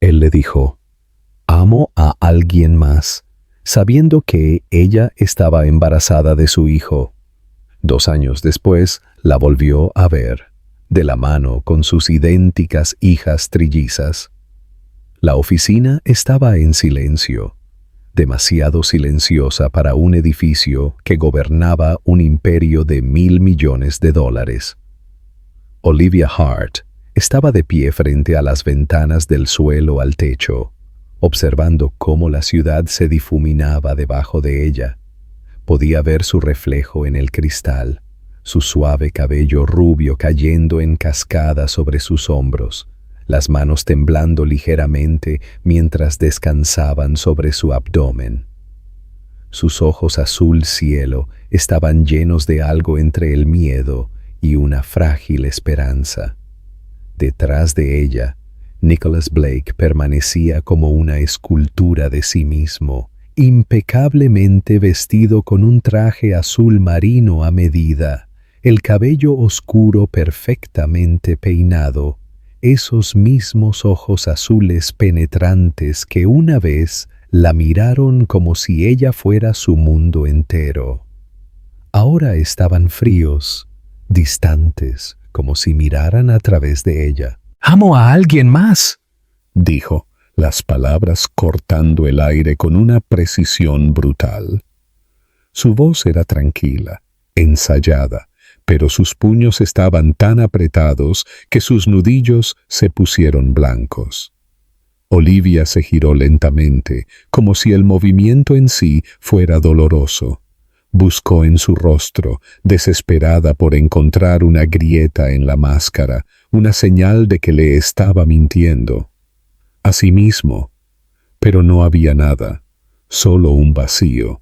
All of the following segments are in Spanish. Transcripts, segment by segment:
Él le dijo, «Amo a alguien más», sabiendo que ella estaba embarazada de su hijo. 2 años después, la volvió a ver, de la mano con sus idénticas hijas trillizas. La oficina estaba en silencio, demasiado silenciosa para un edificio que gobernaba un imperio de $1.000 millones. Olivia Hart estaba de pie frente a las ventanas del suelo al techo, observando cómo la ciudad se difuminaba debajo de ella. Podía ver su reflejo en el cristal, su suave cabello rubio cayendo en cascada sobre sus hombros, las manos temblando ligeramente mientras descansaban sobre su abdomen. Sus ojos azul cielo estaban llenos de algo entre el miedo y una frágil esperanza. Detrás de ella, Nicholas Blake permanecía como una escultura de sí mismo, impecablemente vestido con un traje azul marino a medida, el cabello oscuro perfectamente peinado, esos mismos ojos azules penetrantes que una vez la miraron como si ella fuera su mundo entero. Ahora estaban fríos, distantes, como si miraran a través de ella. «Amo a alguien más», dijo, las palabras cortando el aire con una precisión brutal. Su voz era tranquila, ensayada, pero sus puños estaban tan apretados que sus nudillos se pusieron blancos. Olivia se giró lentamente, como si el movimiento en sí fuera doloroso. Buscó en su rostro, desesperada por encontrar una grieta en la máscara, una señal de que le estaba mintiendo. Asimismo, pero no había nada, solo un vacío.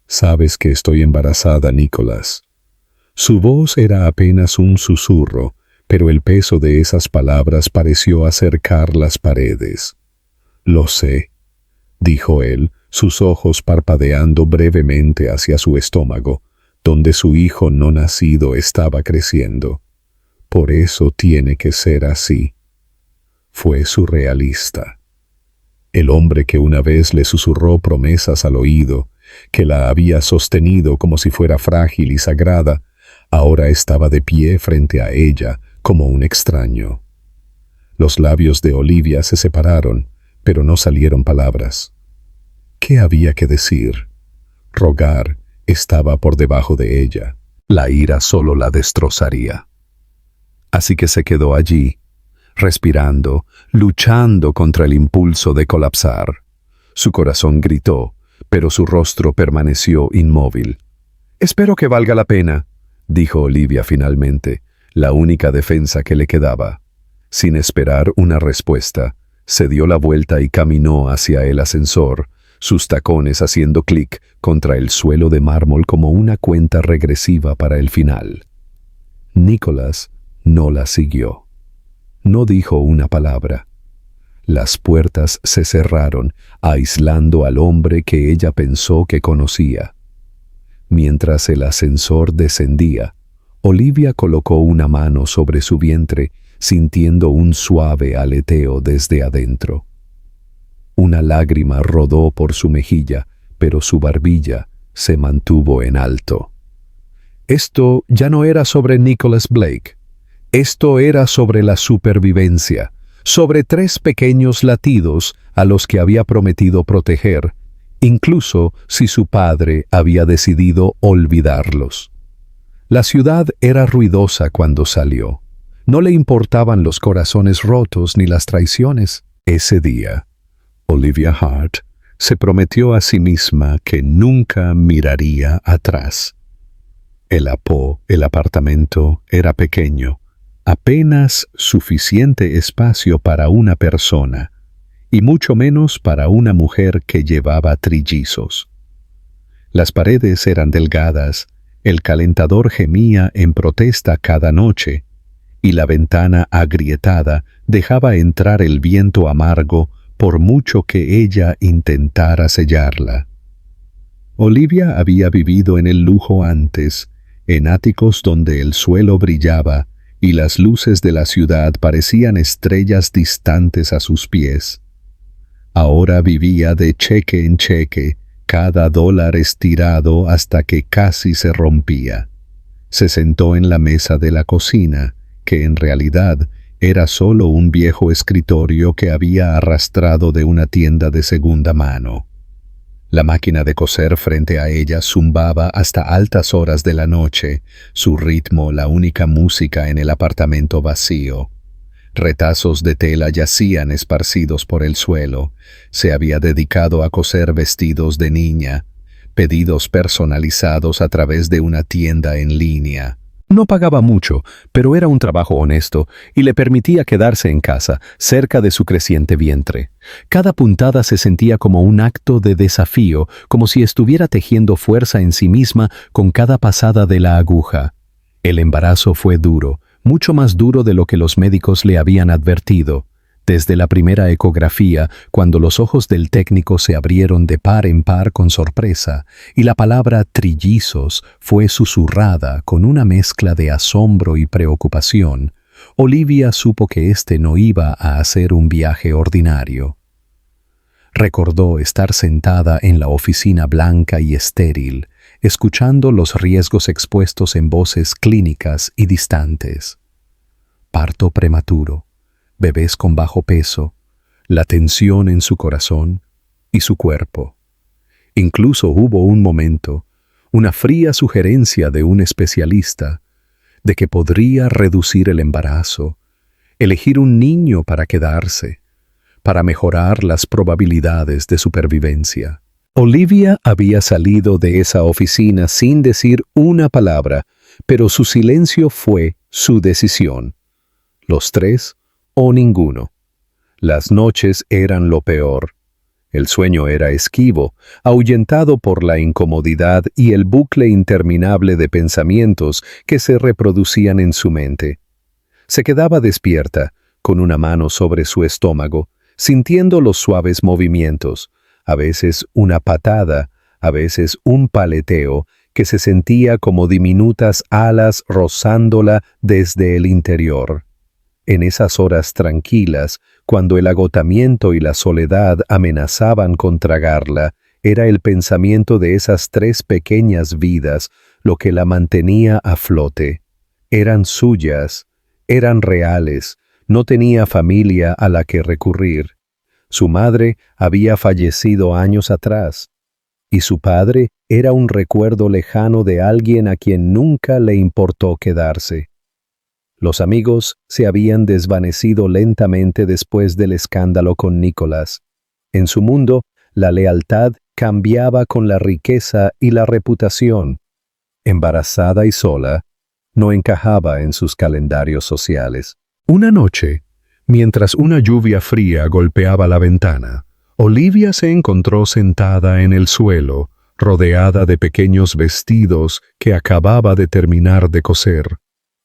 «Sabes que estoy embarazada, Nicholas». Su voz era apenas un susurro, pero el peso de esas palabras pareció acercar las paredes. «Lo sé», dijo él, sus ojos parpadeando brevemente hacia su estómago, donde su hijo no nacido estaba creciendo. «Por eso tiene que ser así». Fue surrealista. El hombre que una vez le susurró promesas al oído, que la había sostenido como si fuera frágil y sagrada, ahora estaba de pie frente a ella como un extraño. Los labios de Olivia se separaron, pero no salieron palabras. ¿Qué había que decir? Rogar estaba por debajo de ella. La ira solo la destrozaría. Así que se quedó allí, respirando, luchando contra el impulso de colapsar. Su corazón gritó, pero su rostro permaneció inmóvil. «Espero que valga la pena», dijo Olivia finalmente, la única defensa que le quedaba. Sin esperar una respuesta, se dio la vuelta y caminó hacia el ascensor, sus tacones haciendo clic contra el suelo de mármol como una cuenta regresiva para el final. Nicholas no la siguió. No dijo una palabra. Las puertas se cerraron, aislando al hombre que ella pensó que conocía. Mientras el ascensor descendía, Olivia colocó una mano sobre su vientre, sintiendo un suave aleteo desde adentro. Una lágrima rodó por su mejilla, pero su barbilla se mantuvo en alto. Esto ya no era sobre Nicholas Blake. Esto era sobre la supervivencia, sobre 3 pequeños latidos a los que había prometido proteger, incluso si su padre había decidido olvidarlos. La ciudad era ruidosa cuando salió. No le importaban los corazones rotos ni las traiciones. Ese día, Olivia Hart se prometió a sí misma que nunca miraría atrás. El apartamento era pequeño, apenas suficiente espacio para una persona, y mucho menos para una mujer que llevaba trillizos. Las paredes eran delgadas, el calentador gemía en protesta cada noche, y la ventana agrietada dejaba entrar el viento amargo por mucho que ella intentara sellarla. Olivia había vivido en el lujo antes, en áticos donde el suelo brillaba y las luces de la ciudad parecían estrellas distantes a sus pies. Ahora vivía de cheque en cheque, cada dólar estirado hasta que casi se rompía. Se sentó en la mesa de la cocina, que en realidad era solo un viejo escritorio que había arrastrado de una tienda de segunda mano. La máquina de coser frente a ella zumbaba hasta altas horas de la noche, su ritmo la única música en el apartamento vacío. Retazos de tela yacían esparcidos por el suelo. Se había dedicado a coser vestidos de niña, pedidos personalizados a través de una tienda en línea. No pagaba mucho, pero era un trabajo honesto y le permitía quedarse en casa, cerca de su creciente vientre. Cada puntada se sentía como un acto de desafío, como si estuviera tejiendo fuerza en sí misma con cada pasada de la aguja. El embarazo fue duro, mucho más duro de lo que los médicos le habían advertido. Desde la primera ecografía, cuando los ojos del técnico se abrieron de par en par con sorpresa, y la palabra trillizos fue susurrada con una mezcla de asombro y preocupación, Olivia supo que este no iba a hacer un viaje ordinario. Recordó estar sentada en la oficina blanca y estéril, escuchando los riesgos expuestos en voces clínicas y distantes. Parto prematuro, bebés con bajo peso, la tensión en su corazón y su cuerpo. Incluso hubo un momento, una fría sugerencia de un especialista, de que podría reducir el embarazo, elegir un niño para quedarse, para mejorar las probabilidades de supervivencia. Olivia había salido de esa oficina sin decir una palabra, pero su silencio fue su decisión. Los tres o ninguno. Las noches eran lo peor. El sueño era esquivo, ahuyentado por la incomodidad y el bucle interminable de pensamientos que se reproducían en su mente. Se quedaba despierta, con una mano sobre su estómago, sintiendo los suaves movimientos, a veces una patada, a veces un paleteo, que se sentía como diminutas alas rozándola desde el interior. En esas horas tranquilas, cuando el agotamiento y la soledad amenazaban con tragarla, era el pensamiento de esas tres pequeñas vidas lo que la mantenía a flote. Eran suyas, eran reales, no tenía familia a la que recurrir. Su madre había fallecido años atrás, y su padre era un recuerdo lejano de alguien a quien nunca le importó quedarse. Los amigos se habían desvanecido lentamente después del escándalo con Nicholas. En su mundo, la lealtad cambiaba con la riqueza y la reputación. Embarazada y sola, no encajaba en sus calendarios sociales. Una noche, mientras una lluvia fría golpeaba la ventana, Olivia se encontró sentada en el suelo, rodeada de pequeños vestidos que acababa de terminar de coser.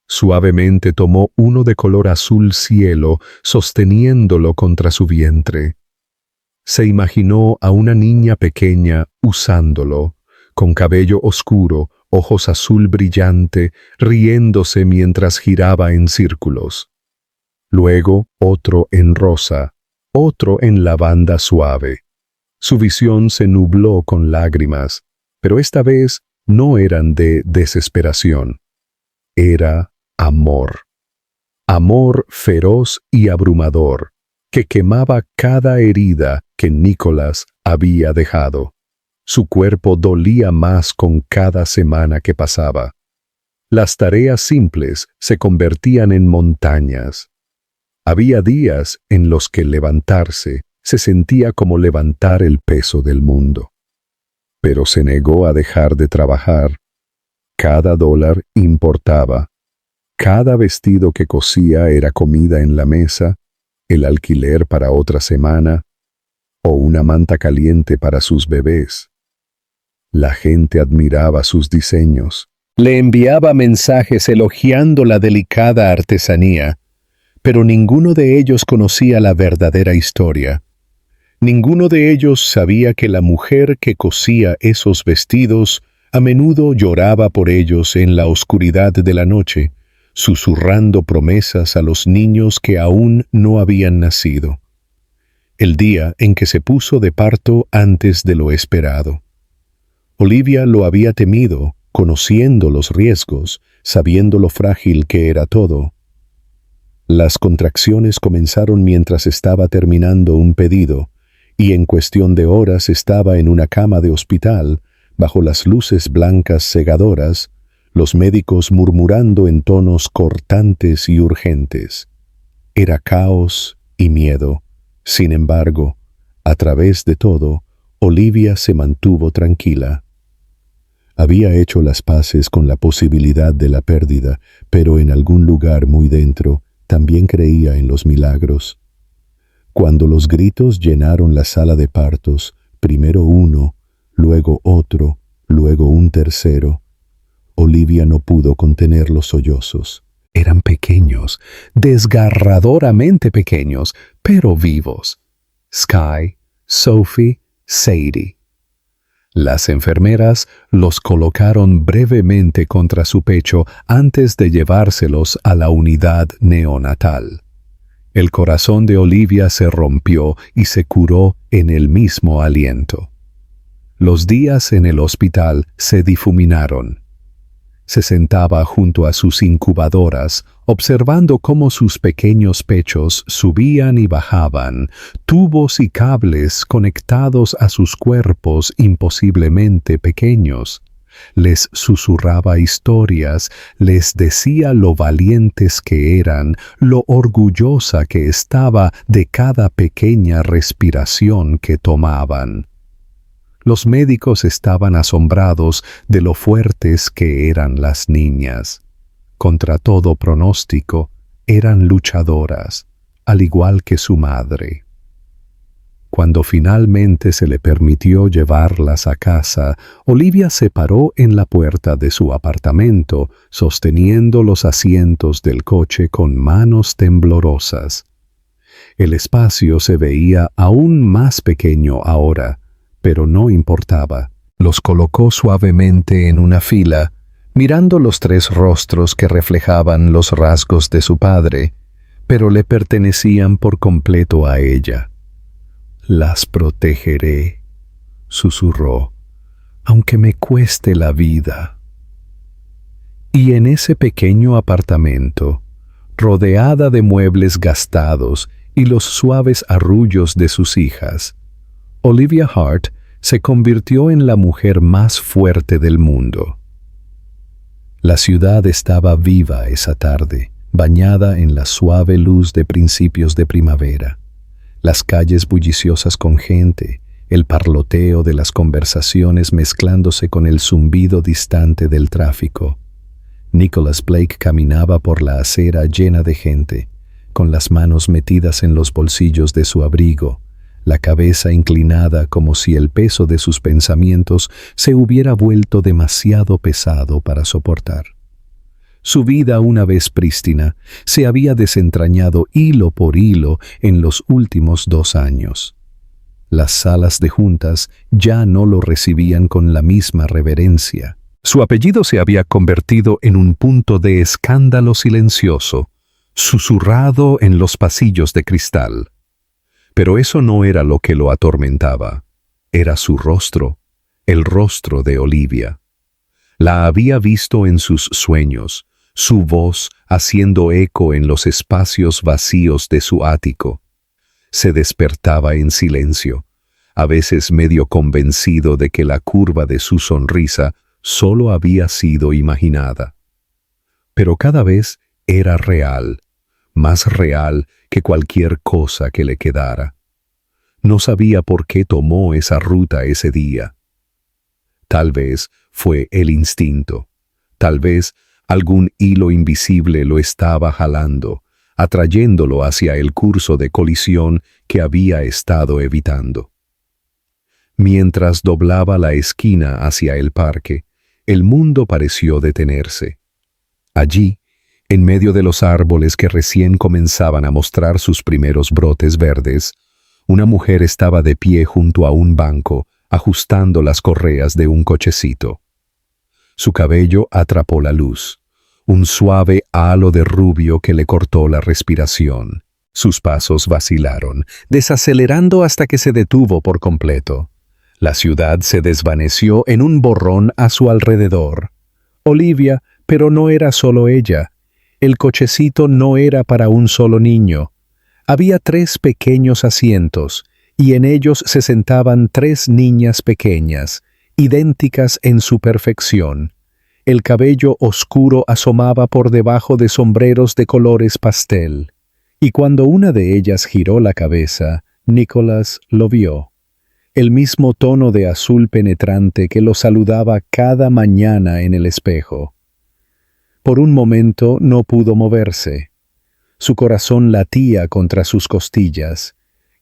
Suavemente tomó uno de color azul cielo, sosteniéndolo contra su vientre. Se imaginó a una niña pequeña usándolo, con cabello oscuro, ojos azul brillante, riéndose mientras giraba en círculos. Luego otro en rosa, otro en lavanda suave. Su visión se nubló con lágrimas, pero esta vez no eran de desesperación. Era amor. Amor feroz y abrumador, que quemaba cada herida que Nicholas había dejado. Su cuerpo dolía más con cada semana que pasaba. Las tareas simples se convertían en montañas. Había días en los que levantarse se sentía como levantar el peso del mundo. Pero se negó a dejar de trabajar. Cada dólar importaba. Cada vestido que cosía era comida en la mesa, el alquiler para otra semana, o una manta caliente para sus bebés. La gente admiraba sus diseños. Le enviaba mensajes elogiando la delicada artesanía, pero ninguno de ellos conocía la verdadera historia. Ninguno de ellos sabía que la mujer que cosía esos vestidos a menudo lloraba por ellos en la oscuridad de la noche, susurrando promesas a los niños que aún no habían nacido. El día en que se puso de parto antes de lo esperado. Olivia lo había temido, conociendo los riesgos, sabiendo lo frágil que era todo. Las contracciones comenzaron mientras estaba terminando un pedido, y en cuestión de horas estaba en una cama de hospital, bajo las luces blancas cegadoras, los médicos murmurando en tonos cortantes y urgentes. Era caos y miedo. Sin embargo, a través de todo, Olivia se mantuvo tranquila. Había hecho las paces con la posibilidad de la pérdida, pero en algún lugar muy dentro también creía en los milagros. Cuando los gritos llenaron la sala de partos, primero uno, luego otro, luego un tercero, Olivia no pudo contener los sollozos. Eran pequeños, desgarradoramente pequeños, pero vivos. Sky, Sophie, Sadie. Las enfermeras los colocaron brevemente contra su pecho antes de llevárselos a la unidad neonatal. El corazón de Olivia se rompió y se curó en el mismo aliento. Los días en el hospital se difuminaron. Se sentaba junto a sus incubadoras, observando cómo sus pequeños pechos subían y bajaban, tubos y cables conectados a sus cuerpos imposiblemente pequeños. Les susurraba historias, les decía lo valientes que eran, lo orgullosa que estaba de cada pequeña respiración que tomaban. Los médicos estaban asombrados de lo fuertes que eran las niñas. Contra todo pronóstico, eran luchadoras, al igual que su madre. Cuando finalmente se le permitió llevarlas a casa, Olivia se paró en la puerta de su apartamento, sosteniendo los asientos del coche con manos temblorosas. El espacio se veía aún más pequeño ahora, pero no importaba. Los colocó suavemente en una fila, mirando los tres rostros que reflejaban los rasgos de su padre, pero le pertenecían por completo a ella. «Las protegeré», susurró, «aunque me cueste la vida». Y en ese pequeño apartamento, rodeada de muebles gastados y los suaves arrullos de sus hijas, Olivia Hart se convirtió en la mujer más fuerte del mundo. La ciudad estaba viva esa tarde, bañada en la suave luz de principios de primavera. Las calles bulliciosas con gente, el parloteo de las conversaciones mezclándose con el zumbido distante del tráfico. Nicholas Blake caminaba por la acera llena de gente, con las manos metidas en los bolsillos de su abrigo, la cabeza inclinada como si el peso de sus pensamientos se hubiera vuelto demasiado pesado para soportar. Su vida, una vez prístina, se había desentrañado hilo por hilo en los últimos 2 años. Las salas de juntas ya no lo recibían con la misma reverencia. Su apellido se había convertido en un punto de escándalo silencioso, susurrado en los pasillos de cristal. Pero eso no era lo que lo atormentaba. Era su rostro, el rostro de Olivia. La había visto en sus sueños, su voz haciendo eco en los espacios vacíos de su ático. Se despertaba en silencio, a veces medio convencido de que la curva de su sonrisa solo había sido imaginada. Pero cada vez era real, más real que cualquier cosa que le quedara. No sabía por qué tomó esa ruta ese día. Tal vez fue el instinto, tal vez algún hilo invisible lo estaba jalando, atrayéndolo hacia el curso de colisión que había estado evitando. Mientras doblaba la esquina hacia el parque, el mundo pareció detenerse. Allí, en medio de los árboles que recién comenzaban a mostrar sus primeros brotes verdes, una mujer estaba de pie junto a un banco, ajustando las correas de un cochecito. Su cabello atrapó la luz, un suave halo de rubio que le cortó la respiración. Sus pasos vacilaron, desacelerando hasta que se detuvo por completo. La ciudad se desvaneció en un borrón a su alrededor. Olivia, pero no era solo ella. El cochecito no era para un solo niño. Había 3 pequeños asientos, y en ellos se sentaban 3 niñas pequeñas, idénticas en su perfección. El cabello oscuro asomaba por debajo de sombreros de colores pastel, y cuando una de ellas giró la cabeza, Nicholas lo vio. El mismo tono de azul penetrante que lo saludaba cada mañana en el espejo. Por un momento no pudo moverse. Su corazón latía contra sus costillas,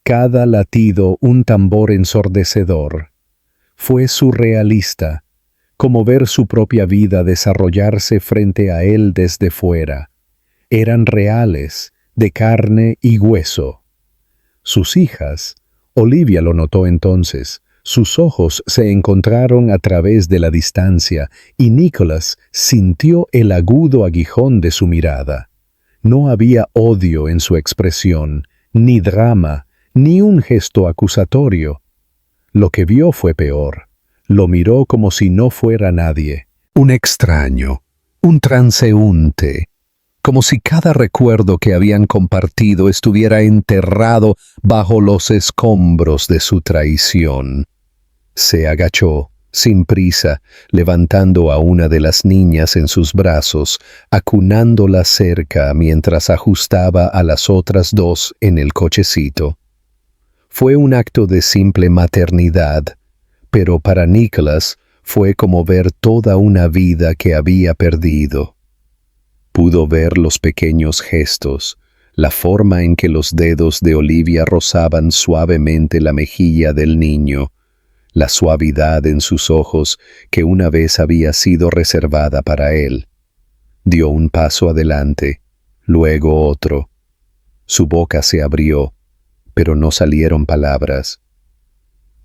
cada latido un tambor ensordecedor. Fue surrealista, como ver su propia vida desarrollarse frente a él desde fuera. Eran reales, de carne y hueso. Sus hijas, Olivia lo notó entonces, sus ojos se encontraron a través de la distancia y Nicholas sintió el agudo aguijón de su mirada. No había odio en su expresión, ni drama, ni un gesto acusatorio. Lo que vio fue peor. Lo miró como si no fuera nadie, un extraño, un transeúnte, como si cada recuerdo que habían compartido estuviera enterrado bajo los escombros de su traición. Se agachó, sin prisa, levantando a una de las niñas en sus brazos, acunándola cerca mientras ajustaba a las otras 2 en el cochecito. Fue un acto de simple maternidad, pero para Nicholas fue como ver toda una vida que había perdido. Pudo ver los pequeños gestos, la forma en que los dedos de Olivia rozaban suavemente la mejilla del niño, la suavidad en sus ojos que una vez había sido reservada para él. Dio un paso adelante, luego otro. Su boca se abrió, pero no salieron palabras.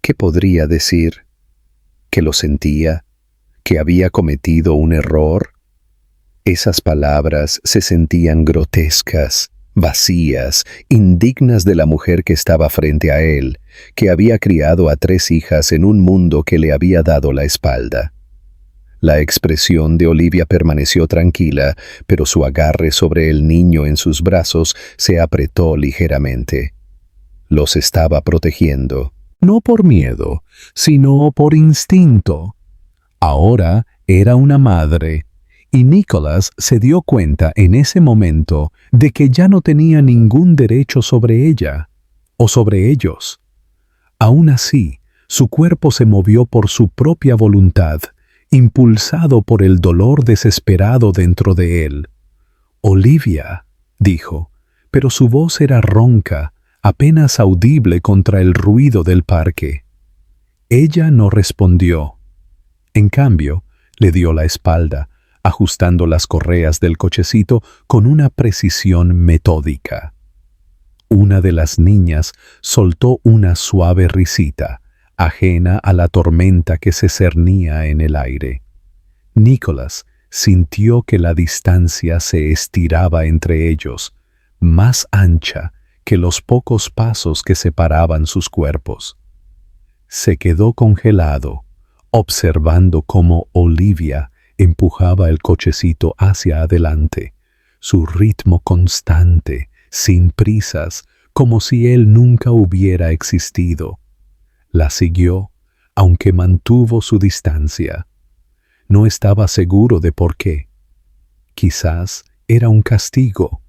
¿Qué podría decir? ¿Que lo sentía? ¿Que había cometido un error? Esas palabras se sentían grotescas, vacías, indignas de la mujer que estaba frente a él, que había criado a 3 hijas en un mundo que le había dado la espalda. La expresión de Olivia permaneció tranquila, pero su agarre sobre el niño en sus brazos se apretó ligeramente. Los estaba protegiendo, no por miedo, sino por instinto. Ahora era una madre, y Nicholas se dio cuenta en ese momento de que ya no tenía ningún derecho sobre ella, o sobre ellos. Aún así, su cuerpo se movió por su propia voluntad, impulsado por el dolor desesperado dentro de él. «Olivia», dijo, pero su voz era ronca, apenas audible contra el ruido del parque. Ella no respondió. En cambio, le dio la espalda, ajustando las correas del cochecito con una precisión metódica. Una de las niñas soltó una suave risita, ajena a la tormenta que se cernía en el aire. Nicholas sintió que la distancia se estiraba entre ellos, más ancha que los pocos pasos que separaban sus cuerpos. Se quedó congelado, observando cómo Olivia empujaba el cochecito hacia adelante, su ritmo constante, sin prisas, como si él nunca hubiera existido. La siguió, aunque mantuvo su distancia. No estaba seguro de por qué. Quizás era un castigo.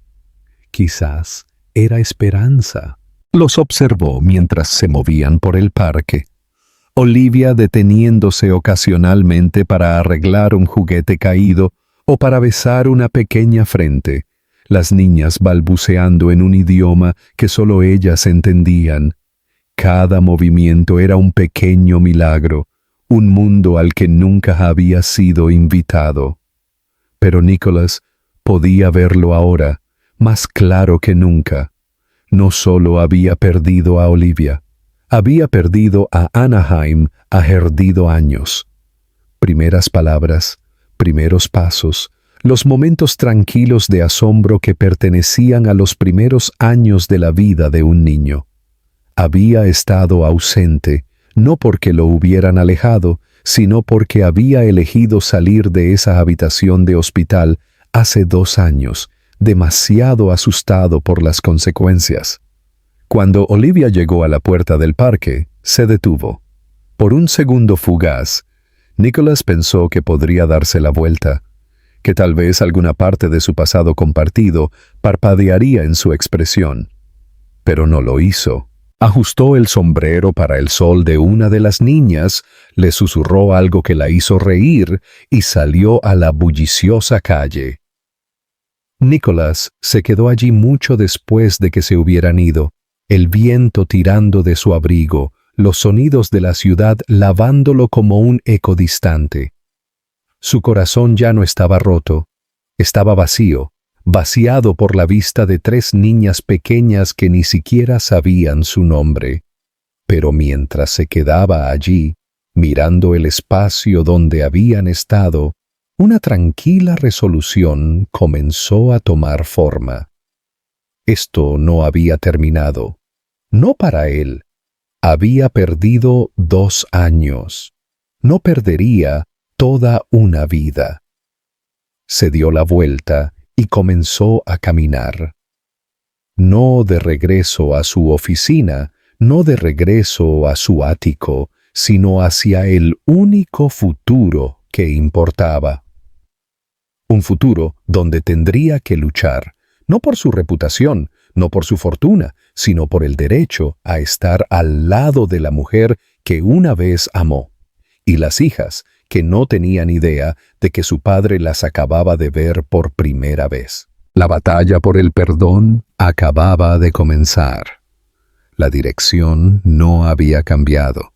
Quizás era esperanza. Los observó mientras se movían por el parque. Olivia deteniéndose ocasionalmente para arreglar un juguete caído o para besar una pequeña frente, las niñas balbuceando en un idioma que solo ellas entendían. Cada movimiento era un pequeño milagro, un mundo al que nunca había sido invitado. Pero Nicholas podía verlo ahora, más claro que nunca. No solo había perdido a Olivia, había perdido a Anaheim a perdido años. Primeras palabras, primeros pasos, los momentos tranquilos de asombro que pertenecían a los primeros años de la vida de un niño. Había estado ausente, no porque lo hubieran alejado, sino porque había elegido salir de esa habitación de hospital hace 2 años, demasiado asustado por las consecuencias. Cuando Olivia llegó a la puerta del parque, se detuvo. Por un segundo fugaz, Nicholas pensó que podría darse la vuelta, que tal vez alguna parte de su pasado compartido parpadearía en su expresión. Pero no lo hizo. Ajustó el sombrero para el sol de una de las niñas, le susurró algo que la hizo reír y salió a la bulliciosa calle. Nicholas se quedó allí mucho después de que se hubieran ido, el viento tirando de su abrigo, los sonidos de la ciudad lavándolo como un eco distante. Su corazón ya no estaba roto, estaba vacío, vaciado por la vista de 3 niñas pequeñas que ni siquiera sabían su nombre. Pero mientras se quedaba allí, mirando el espacio donde habían estado, una tranquila resolución comenzó a tomar forma. Esto no había terminado. No para él. Había perdido 2 años. No perdería toda una vida. Se dio la vuelta y comenzó a caminar. No de regreso a su oficina, no de regreso a su ático, sino hacia el único futuro que importaba. Un futuro donde tendría que luchar, no por su reputación, no por su fortuna, sino por el derecho a estar al lado de la mujer que una vez amó, y las hijas que no tenían idea de que su padre las acababa de ver por primera vez. La batalla por el perdón acababa de comenzar. La dirección no había cambiado.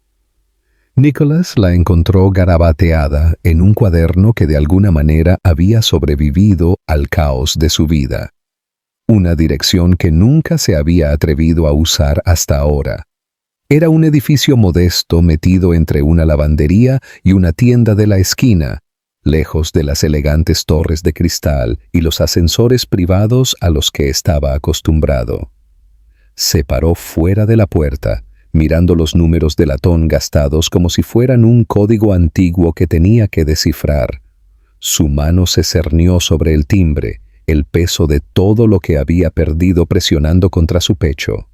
Nicholas la encontró garabateada en un cuaderno que de alguna manera había sobrevivido al caos de su vida. Una dirección que nunca se había atrevido a usar hasta ahora. Era un edificio modesto metido entre una lavandería y una tienda de la esquina, lejos de las elegantes torres de cristal y los ascensores privados a los que estaba acostumbrado. Se paró fuera de la puerta, mirando los números de latón gastados como si fueran un código antiguo que tenía que descifrar. Su mano se cernió sobre el timbre, el peso de todo lo que había perdido presionando contra su pecho.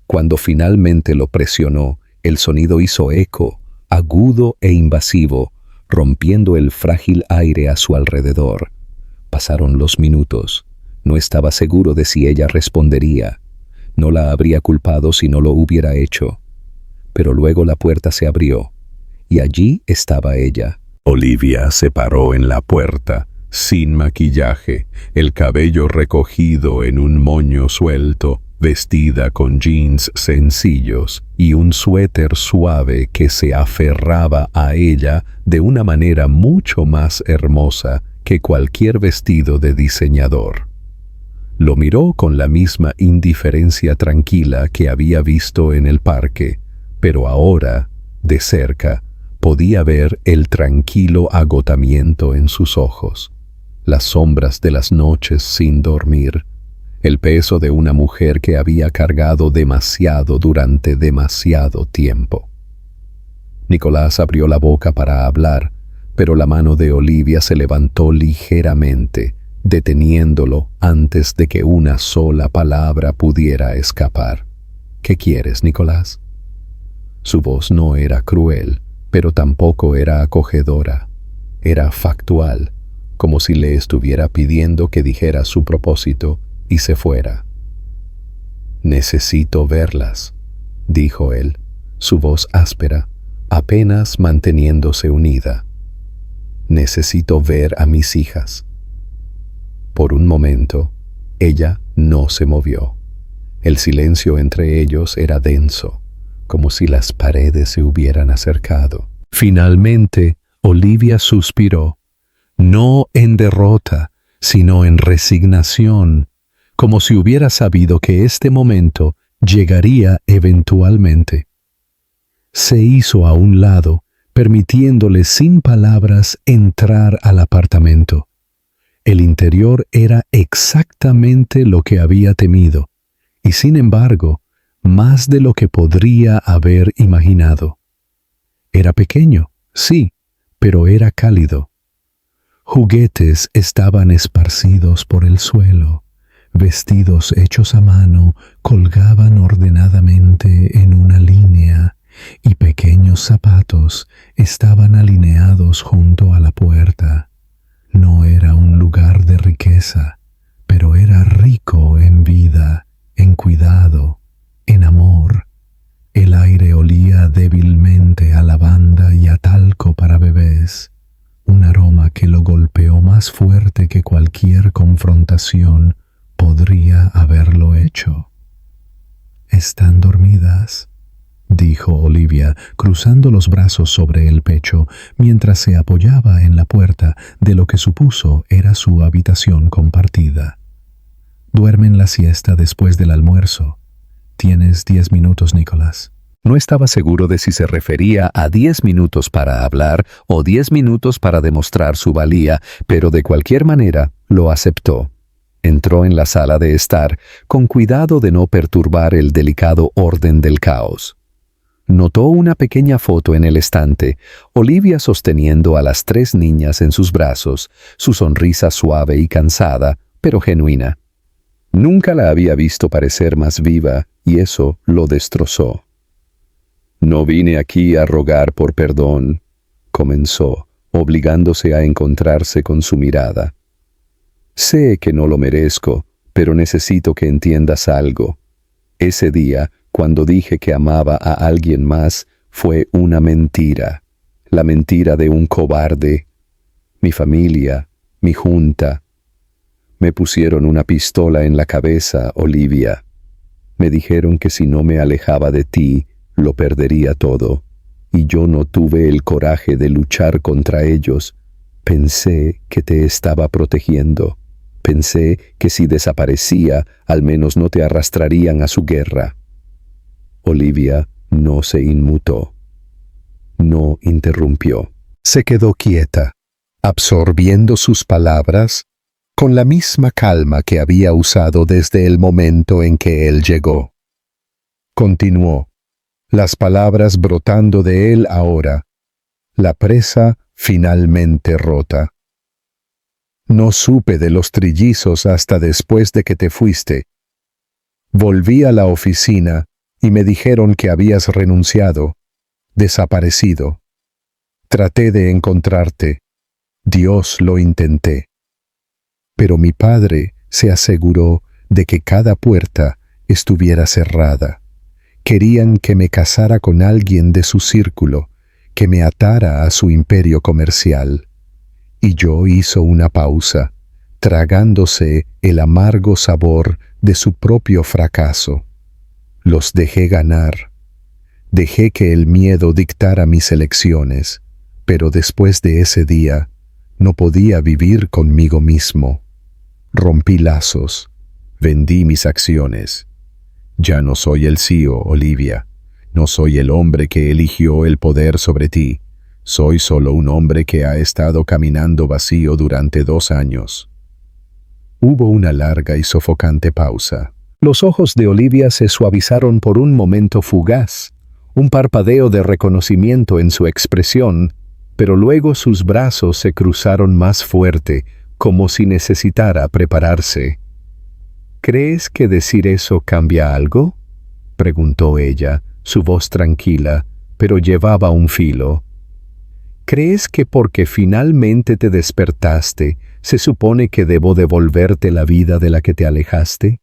Cuando finalmente lo presionó, el sonido hizo eco, agudo e invasivo, rompiendo el frágil aire a su alrededor. Pasaron los minutos. No estaba seguro de si ella respondería. No la habría culpado si no lo hubiera hecho. Pero luego la puerta se abrió, y allí estaba ella. Olivia se paró en la puerta, sin maquillaje, el cabello recogido en un moño suelto, vestida con jeans sencillos y un suéter suave que se aferraba a ella de una manera mucho más hermosa que cualquier vestido de diseñador. Lo miró con la misma indiferencia tranquila que había visto en el parque, pero ahora, de cerca, podía ver el tranquilo agotamiento en sus ojos, las sombras de las noches sin dormir, el peso de una mujer que había cargado demasiado durante demasiado tiempo. Nicolás abrió la boca para hablar, pero la mano de Olivia se levantó ligeramente, deteniéndolo antes de que una sola palabra pudiera escapar. ¿Qué quieres, Nicolás? Su voz no era cruel, pero tampoco era acogedora. Era factual, como si le estuviera pidiendo que dijera su propósito y se fuera. «Necesito verlas», dijo él, su voz áspera, apenas manteniéndose unida. «Necesito ver a mis hijas». Por un momento, ella no se movió. El silencio entre ellos era denso, como si las paredes se hubieran acercado. Finalmente, Olivia suspiró, no en derrota, sino en resignación, como si hubiera sabido que este momento llegaría eventualmente. Se hizo a un lado, permitiéndole sin palabras entrar al apartamento. El interior era exactamente lo que había temido, y sin embargo, más de lo que podría haber imaginado. Era pequeño, sí, pero era cálido. Juguetes estaban esparcidos por el suelo. Vestidos hechos a mano colgaban ordenadamente en una línea y pequeños zapatos estaban alineados junto a la puerta. No era un lugar de riqueza, pero era rico en vida, en cuidado, en amor. El aire olía débilmente a lavanda y a talco para bebés, un aroma que lo golpeó más fuerte que cualquier confrontación podría haberlo hecho. «Están dormidas», dijo Olivia, cruzando los brazos sobre el pecho, mientras se apoyaba en la puerta de lo que supuso era su habitación compartida. «Duermen la siesta después del almuerzo. Tienes 10 minutos, Nicholas». No estaba seguro de si se refería a 10 minutos para hablar o 10 minutos para demostrar su valía, pero de cualquier manera lo aceptó. Entró en la sala de estar, con cuidado de no perturbar el delicado orden del caos. Notó una pequeña foto en el estante, Olivia sosteniendo a las 3 niñas en sus brazos, su sonrisa suave y cansada, pero genuina. Nunca la había visto parecer más viva, y eso lo destrozó. «No vine aquí a rogar por perdón», comenzó, obligándose a encontrarse con su mirada. «Sé que no lo merezco, pero necesito que entiendas algo. Ese día, cuando dije que amaba a alguien más, fue una mentira. La mentira de un cobarde. Mi familia, mi junta. Me pusieron una pistola en la cabeza, Olivia. Me dijeron que si no me alejaba de ti, lo perdería todo. Y yo no tuve el coraje de luchar contra ellos. Pensé que te estaba protegiendo. Pensé que si desaparecía, al menos no te arrastrarían a su guerra». Olivia no se inmutó. No interrumpió. Se quedó quieta, absorbiendo sus palabras con la misma calma que había usado desde el momento en que él llegó. Continuó, las palabras brotando de él ahora, la presa finalmente rota. «No supe de los trillizos hasta después de que te fuiste. Volví a la oficina y me dijeron que habías renunciado, desaparecido. Traté de encontrarte. Dios lo intenté. Pero mi padre se aseguró de que cada puerta estuviera cerrada. Querían que me casara con alguien de su círculo, que me atara a su imperio comercial. Y yo hizo una pausa, tragándose el amargo sabor de su propio fracaso. Los dejé ganar. Dejé que el miedo dictara mis elecciones, pero después de ese día no podía vivir conmigo mismo. Rompí lazos, vendí mis acciones. Ya no soy el CEO, Olivia. No soy el hombre que eligió el poder sobre ti. Soy solo un hombre que ha estado caminando vacío durante 2 años. Hubo una larga y sofocante pausa. Los ojos de Olivia se suavizaron por un momento fugaz, un parpadeo de reconocimiento en su expresión, pero luego sus brazos se cruzaron más fuerte, como si necesitara prepararse. «¿Crees que decir eso cambia algo?», preguntó ella, su voz tranquila, pero llevaba un filo. «¿Crees que porque finalmente te despertaste, se supone que debo devolverte la vida de la que te alejaste?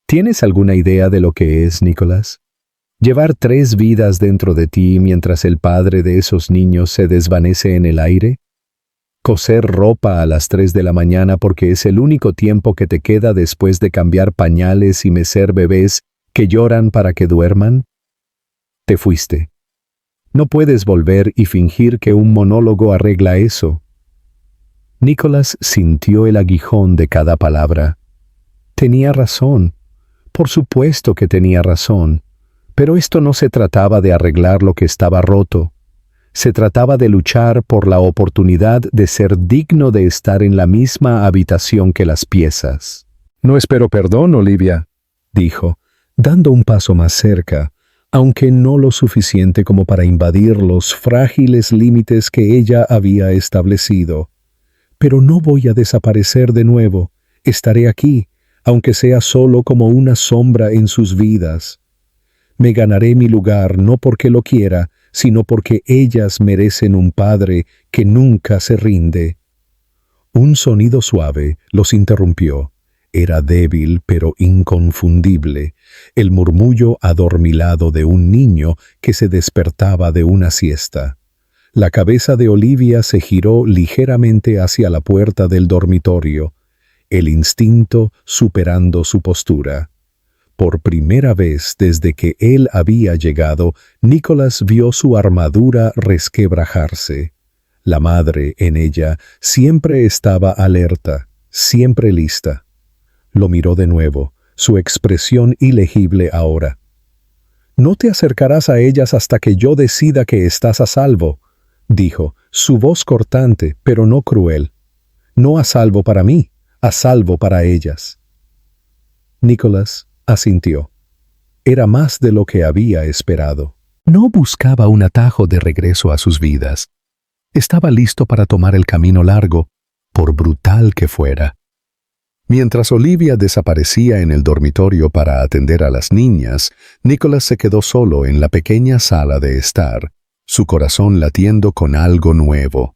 ¿Tienes alguna idea de lo que es, Nicholas? ¿Llevar 3 vidas dentro de ti mientras el padre de esos niños se desvanece en el aire? ¿Coser ropa a las 3 de la mañana porque es el único tiempo que te queda después de cambiar pañales y mecer bebés que lloran para que duerman? Te fuiste. No puedes volver y fingir que un monólogo arregla eso». Nicholas sintió el aguijón de cada palabra. Tenía razón. Por supuesto que tenía razón. Pero esto no se trataba de arreglar lo que estaba roto. Se trataba de luchar por la oportunidad de ser digno de estar en la misma habitación que las piezas. «No espero perdón, Olivia», dijo, dando un paso más cerca, aunque no lo suficiente como para invadir los frágiles límites que ella había establecido. «Pero no voy a desaparecer de nuevo. Estaré aquí, aunque sea solo como una sombra en sus vidas. Me ganaré mi lugar no porque lo quiera, sino porque ellas merecen un padre que nunca se rinde». Un sonido suave los interrumpió. Era débil pero inconfundible, el murmullo adormilado de un niño que se despertaba de una siesta. La cabeza de Olivia se giró ligeramente hacia la puerta del dormitorio, el instinto superando su postura. Por primera vez desde que él había llegado, Nicholas vio su armadura resquebrajarse. La madre en ella siempre estaba alerta, siempre lista. Lo miró de nuevo, su expresión ilegible ahora. «No te acercarás a ellas hasta que yo decida que estás a salvo», dijo, su voz cortante, pero no cruel. «No a salvo para mí, a salvo para ellas». Nicholas asintió. Era más de lo que había esperado. No buscaba un atajo de regreso a sus vidas. Estaba listo para tomar el camino largo, por brutal que fuera. Mientras Olivia desaparecía en el dormitorio para atender a las niñas, Nicholas se quedó solo en la pequeña sala de estar, su corazón latiendo con algo nuevo.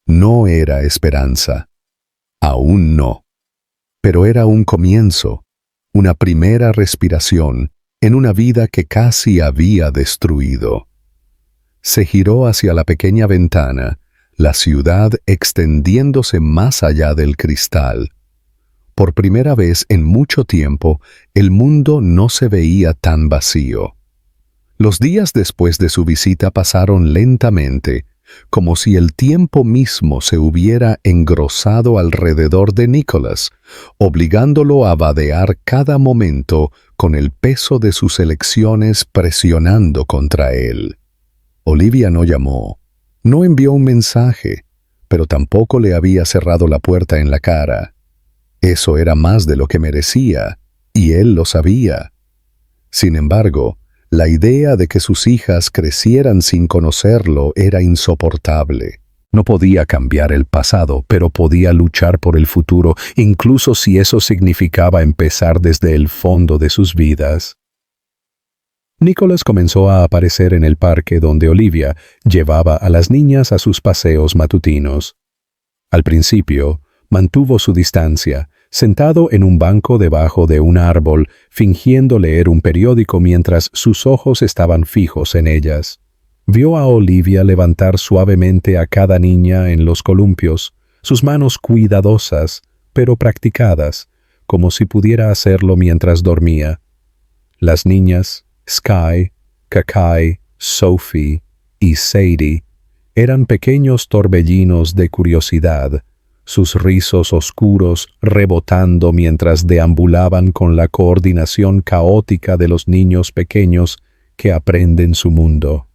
No era esperanza. Aún no. Pero era un comienzo, una primera respiración en una vida que casi había destruido. Se giró hacia la pequeña ventana, la ciudad extendiéndose más allá del cristal. Por primera vez en mucho tiempo, el mundo no se veía tan vacío. Los días después de su visita pasaron lentamente, como si el tiempo mismo se hubiera engrosado alrededor de Nicholas, obligándolo a vadear cada momento con el peso de sus elecciones presionando contra él. Olivia no llamó, no envió un mensaje, pero tampoco le había cerrado la puerta en la cara. Eso era más de lo que merecía, y él lo sabía. Sin embargo, la idea de que sus hijas crecieran sin conocerlo era insoportable. No podía cambiar el pasado, pero podía luchar por el futuro, incluso si eso significaba empezar desde el fondo de sus vidas. Nicholas comenzó a aparecer en el parque donde Olivia llevaba a las niñas a sus paseos matutinos. Al principio, mantuvo su distancia, sentado en un banco debajo de un árbol, fingiendo leer un periódico mientras sus ojos estaban fijos en ellas. Vio a Olivia levantar suavemente a cada niña en los columpios, sus manos cuidadosas, pero practicadas, como si pudiera hacerlo mientras dormía. Las niñas, Sky, Kakai, Sophie y Sadie, eran pequeños torbellinos de curiosidad, sus rizos oscuros rebotando mientras deambulaban con la coordinación caótica de los niños pequeños que aprenden su mundo.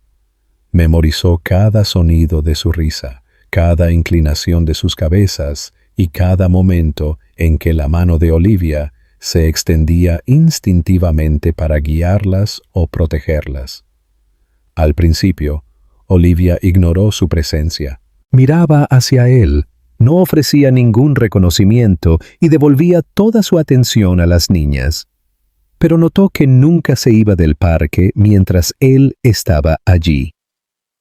Memorizó cada sonido de su risa, cada inclinación de sus cabezas y cada momento en que la mano de Olivia se extendía instintivamente para guiarlas o protegerlas. Al principio, Olivia ignoró su presencia. Miraba hacia él, no ofrecía ningún reconocimiento y devolvía toda su atención a las niñas. Pero notó que nunca se iba del parque mientras él estaba allí.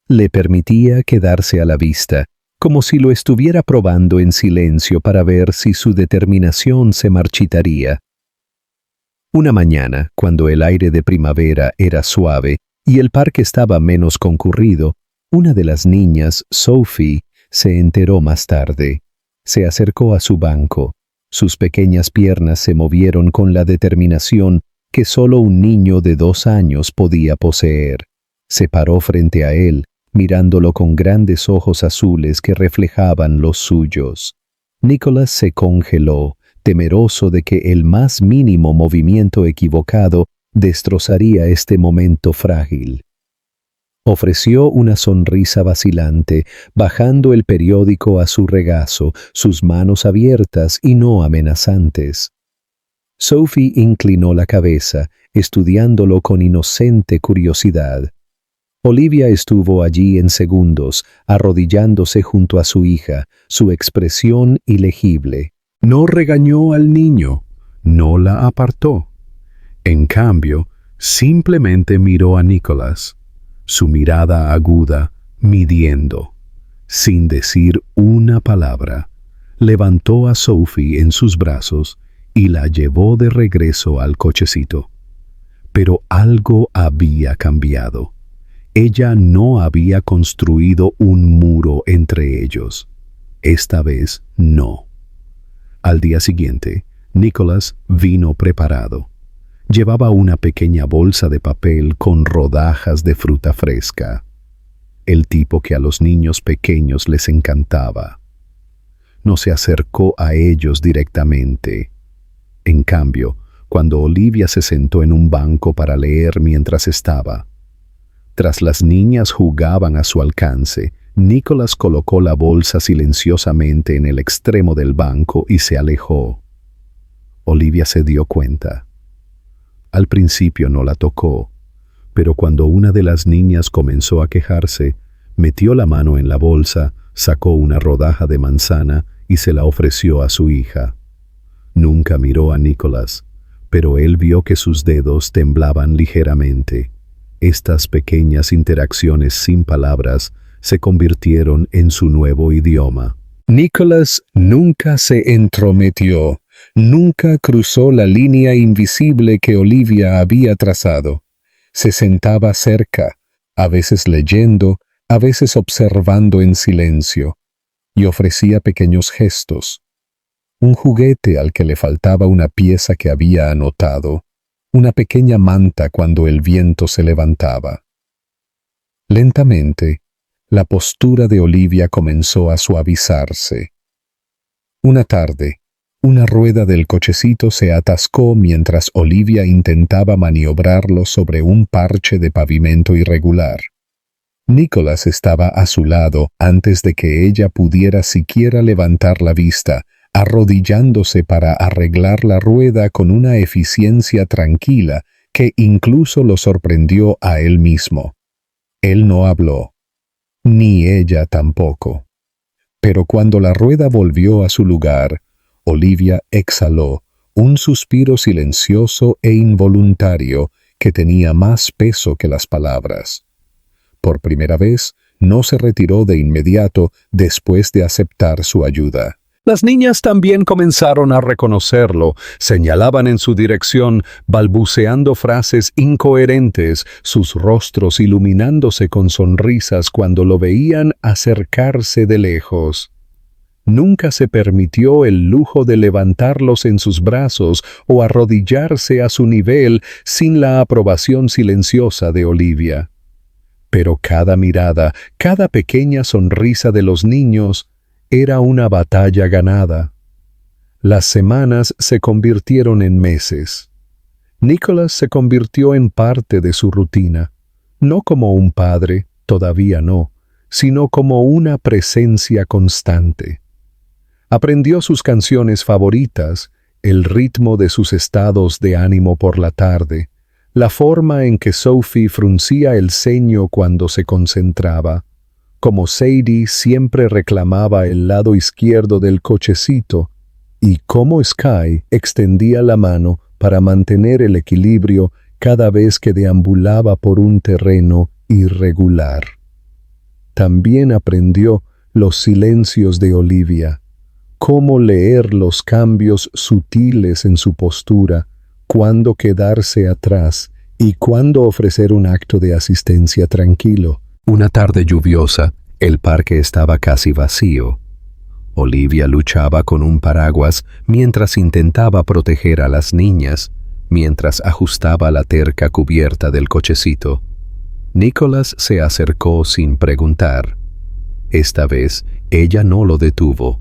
Le permitía quedarse a la vista, como si lo estuviera probando en silencio para ver si su determinación se marchitaría. Una mañana, cuando el aire de primavera era suave y el parque estaba menos concurrido, una de las niñas, Sophie, se enteró más tarde. Se acercó a su banco. Sus pequeñas piernas se movieron con la determinación que solo un niño de 2 años podía poseer. Se paró frente a él, mirándolo con grandes ojos azules que reflejaban los suyos. Nicholas se congeló, temeroso de que el más mínimo movimiento equivocado destrozaría este momento frágil. Ofreció una sonrisa vacilante, bajando el periódico a su regazo, sus manos abiertas y no amenazantes. Sophie inclinó la cabeza, estudiándolo con inocente curiosidad. Olivia estuvo allí en segundos, arrodillándose junto a su hija, su expresión ilegible. No regañó al niño, no la apartó. En cambio, simplemente miró a Nicholas, su mirada aguda, midiendo. Sin decir una palabra, levantó a Sophie en sus brazos y la llevó de regreso al cochecito. Pero algo había cambiado. Ella no había construido un muro entre ellos. Esta vez no. Al día siguiente, Nicholas vino preparado. Llevaba una pequeña bolsa de papel con rodajas de fruta fresca. El tipo que a los niños pequeños les encantaba. No se acercó a ellos directamente. En cambio, cuando Olivia se sentó en un banco para leer mientras estaba, tras las niñas jugaban a su alcance, Nicholas colocó la bolsa silenciosamente en el extremo del banco y se alejó. Olivia se dio cuenta. Al principio no la tocó, pero cuando una de las niñas comenzó a quejarse, metió la mano en la bolsa, sacó una rodaja de manzana y se la ofreció a su hija. Nunca miró a Nicholas, pero él vio que sus dedos temblaban ligeramente. Estas pequeñas interacciones sin palabras se convirtieron en su nuevo idioma. Nicholas nunca se entrometió. Nunca cruzó la línea invisible que Olivia había trazado. Se sentaba cerca, a veces leyendo, a veces observando en silencio, y ofrecía pequeños gestos. Un juguete al que le faltaba una pieza que había anotado, una pequeña manta cuando el viento se levantaba. Lentamente, la postura de Olivia comenzó a suavizarse. Una tarde, una rueda del cochecito se atascó mientras Olivia intentaba maniobrarlo sobre un parche de pavimento irregular. Nicholas estaba a su lado antes de que ella pudiera siquiera levantar la vista, arrodillándose para arreglar la rueda con una eficiencia tranquila que incluso lo sorprendió a él mismo. Él no habló, ni ella tampoco. Pero cuando la rueda volvió a su lugar, Olivia exhaló un suspiro silencioso e involuntario que tenía más peso que las palabras. Por primera vez, no se retiró de inmediato después de aceptar su ayuda. Las niñas también comenzaron a reconocerlo, señalaban en su dirección, balbuceando frases incoherentes, sus rostros iluminándose con sonrisas cuando lo veían acercarse de lejos. Nunca se permitió el lujo de levantarlos en sus brazos o arrodillarse a su nivel sin la aprobación silenciosa de Olivia. Pero cada mirada, cada pequeña sonrisa de los niños era una batalla ganada. Las semanas se convirtieron en meses. Nicholas se convirtió en parte de su rutina, no como un padre, todavía no, sino como una presencia constante. Aprendió sus canciones favoritas, el ritmo de sus estados de ánimo por la tarde, la forma en que Sophie fruncía el ceño cuando se concentraba, como Sadie siempre reclamaba el lado izquierdo del cochecito, y cómo Sky extendía la mano para mantener el equilibrio cada vez que deambulaba por un terreno irregular. También aprendió los silencios de Olivia, cómo leer los cambios sutiles en su postura, cuándo quedarse atrás y cuándo ofrecer un acto de asistencia tranquilo. Una tarde lluviosa, el parque estaba casi vacío. Olivia luchaba con un paraguas mientras intentaba proteger a las niñas, mientras ajustaba la terca cubierta del cochecito. Nicholas se acercó sin preguntar. Esta vez, ella no lo detuvo.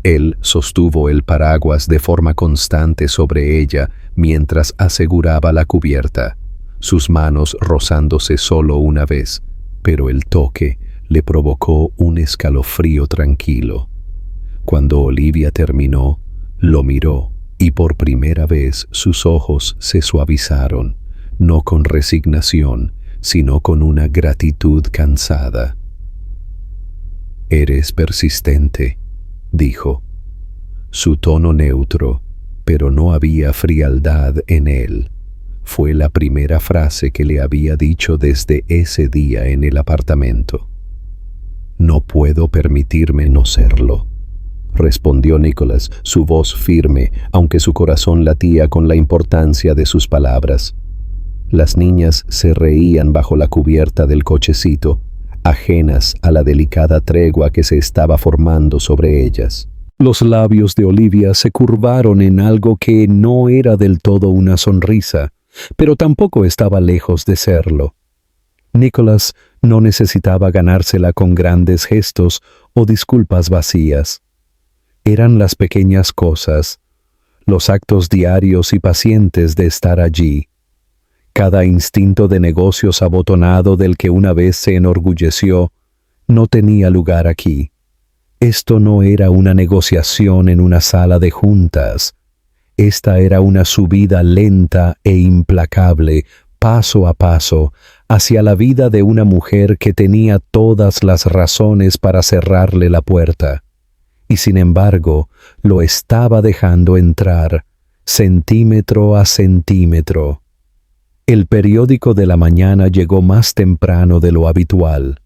Él sostuvo el paraguas de forma constante sobre ella mientras aseguraba la cubierta, sus manos rozándose solo una vez, pero el toque le provocó un escalofrío tranquilo. Cuando Olivia terminó, lo miró y por primera vez sus ojos se suavizaron, no con resignación, sino con una gratitud cansada. «Eres persistente», dijo. Su tono neutro, pero no había frialdad en él. Fue la primera frase que le había dicho desde ese día en el apartamento. «No puedo permitirme no serlo», respondió Nicholas, su voz firme, aunque su corazón latía con la importancia de sus palabras. Las niñas se reían bajo la cubierta del cochecito, ajenas a la delicada tregua que se estaba formando sobre ellas. Los labios de Olivia se curvaron en algo que no era del todo una sonrisa, pero tampoco estaba lejos de serlo. Nicholas no necesitaba ganársela con grandes gestos o disculpas vacías. Eran las pequeñas cosas, los actos diarios y pacientes de estar allí. Cada instinto de negocios abotonado del que una vez se enorgulleció no tenía lugar aquí. Esto no era una negociación en una sala de juntas. Esta era una subida lenta e implacable, paso a paso, hacia la vida de una mujer que tenía todas las razones para cerrarle la puerta. Y sin embargo, lo estaba dejando entrar, centímetro a centímetro. El periódico de la mañana llegó más temprano de lo habitual.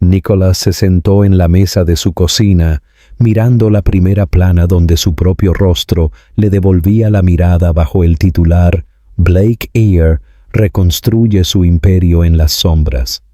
Nicholas se sentó en la mesa de su cocina, mirando la primera plana donde su propio rostro le devolvía la mirada bajo el titular «Blake Eyre reconstruye su imperio en las sombras».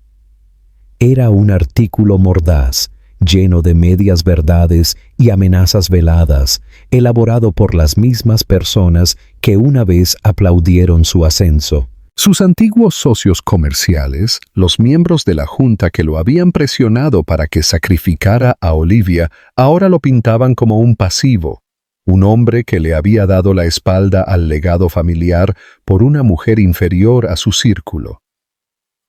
Era un artículo mordaz, lleno de medias verdades y amenazas veladas, elaborado por las mismas personas que una vez aplaudieron su ascenso. Sus antiguos socios comerciales, los miembros de la junta que lo habían presionado para que sacrificara a Olivia, ahora lo pintaban como un pasivo, un hombre que le había dado la espalda al legado familiar por una mujer inferior a su círculo.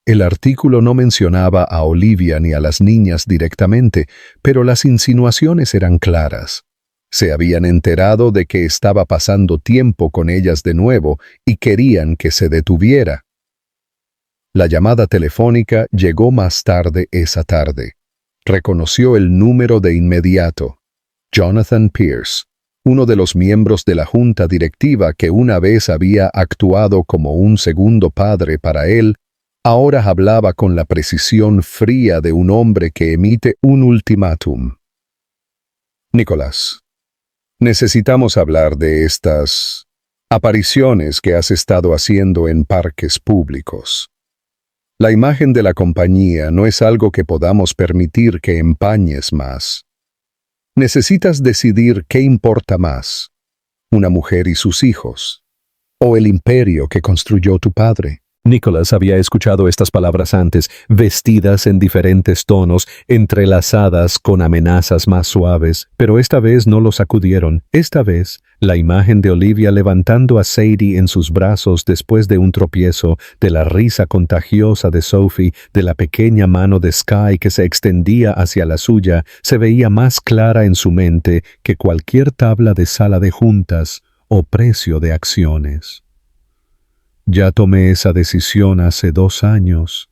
El artículo no mencionaba a Olivia ni a las niñas directamente, pero las insinuaciones eran claras. Se habían enterado de que estaba pasando tiempo con ellas de nuevo y querían que se detuviera. La llamada telefónica llegó más tarde esa tarde. Reconoció el número de inmediato. Jonathan Pierce, uno de los miembros de la junta directiva que una vez había actuado como un segundo padre para él, ahora hablaba con la precisión fría de un hombre que emite un ultimátum. «Nicholas, necesitamos hablar de estas apariciones que has estado haciendo en parques públicos. La imagen de la compañía no es algo que podamos permitir que empañes más. Necesitas decidir qué importa más, una mujer y sus hijos, o el imperio que construyó tu padre». Nicholas había escuchado estas palabras antes, vestidas en diferentes tonos, entrelazadas con amenazas más suaves, pero esta vez no lo sacudieron. Esta vez, la imagen de Olivia levantando a Sadie en sus brazos después de un tropiezo, de la risa contagiosa de Sophie, de la pequeña mano de Sky que se extendía hacia la suya, se veía más clara en su mente que cualquier tabla de sala de juntas o precio de acciones. «Ya tomé esa decisión hace 2 años»,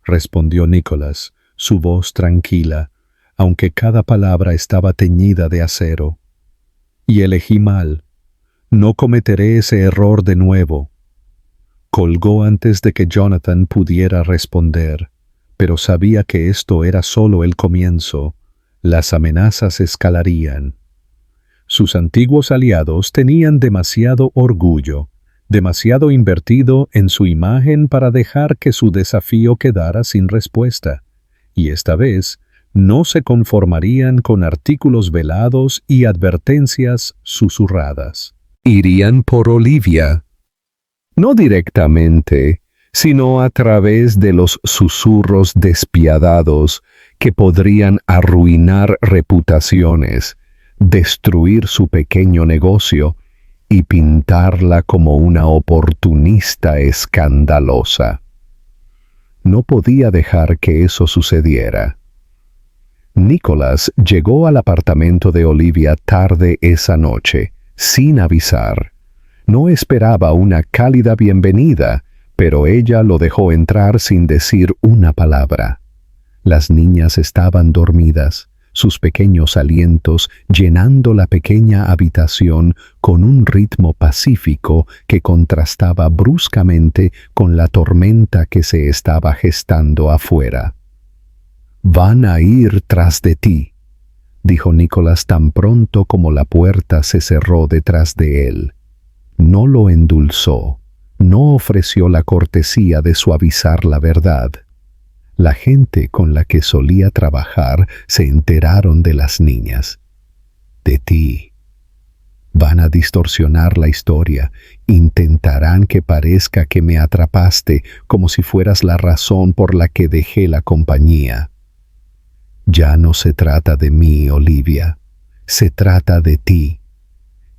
respondió Nicholas, su voz tranquila, aunque cada palabra estaba teñida de acero. «Y elegí mal. No cometeré ese error de nuevo». Colgó antes de que Jonathan pudiera responder, pero sabía que esto era solo el comienzo. Las amenazas escalarían. Sus antiguos aliados tenían demasiado orgullo, demasiado invertido en su imagen para dejar que su desafío quedara sin respuesta, y esta vez no se conformarían con artículos velados y advertencias susurradas. Irían por Olivia, no directamente, sino a través de los susurros despiadados que podrían arruinar reputaciones, destruir su pequeño negocio y pintarla como una oportunista escandalosa. No podía dejar que eso sucediera. Nicholas llegó al apartamento de Olivia tarde esa noche, sin avisar. No esperaba una cálida bienvenida, pero ella lo dejó entrar sin decir una palabra. Las niñas estaban dormidas, sus pequeños alientos llenando la pequeña habitación con un ritmo pacífico que contrastaba bruscamente con la tormenta que se estaba gestando afuera. «Van a ir tras de ti», dijo Nicholas tan pronto como la puerta se cerró detrás de él. No lo endulzó, no ofreció la cortesía de suavizar la verdad. La gente con la que solía trabajar se enteraron de las niñas. «De ti. Van a distorsionar la historia, intentarán que parezca que me atrapaste como si fueras la razón por la que dejé la compañía». «Ya no se trata de mí, Olivia, se trata de ti.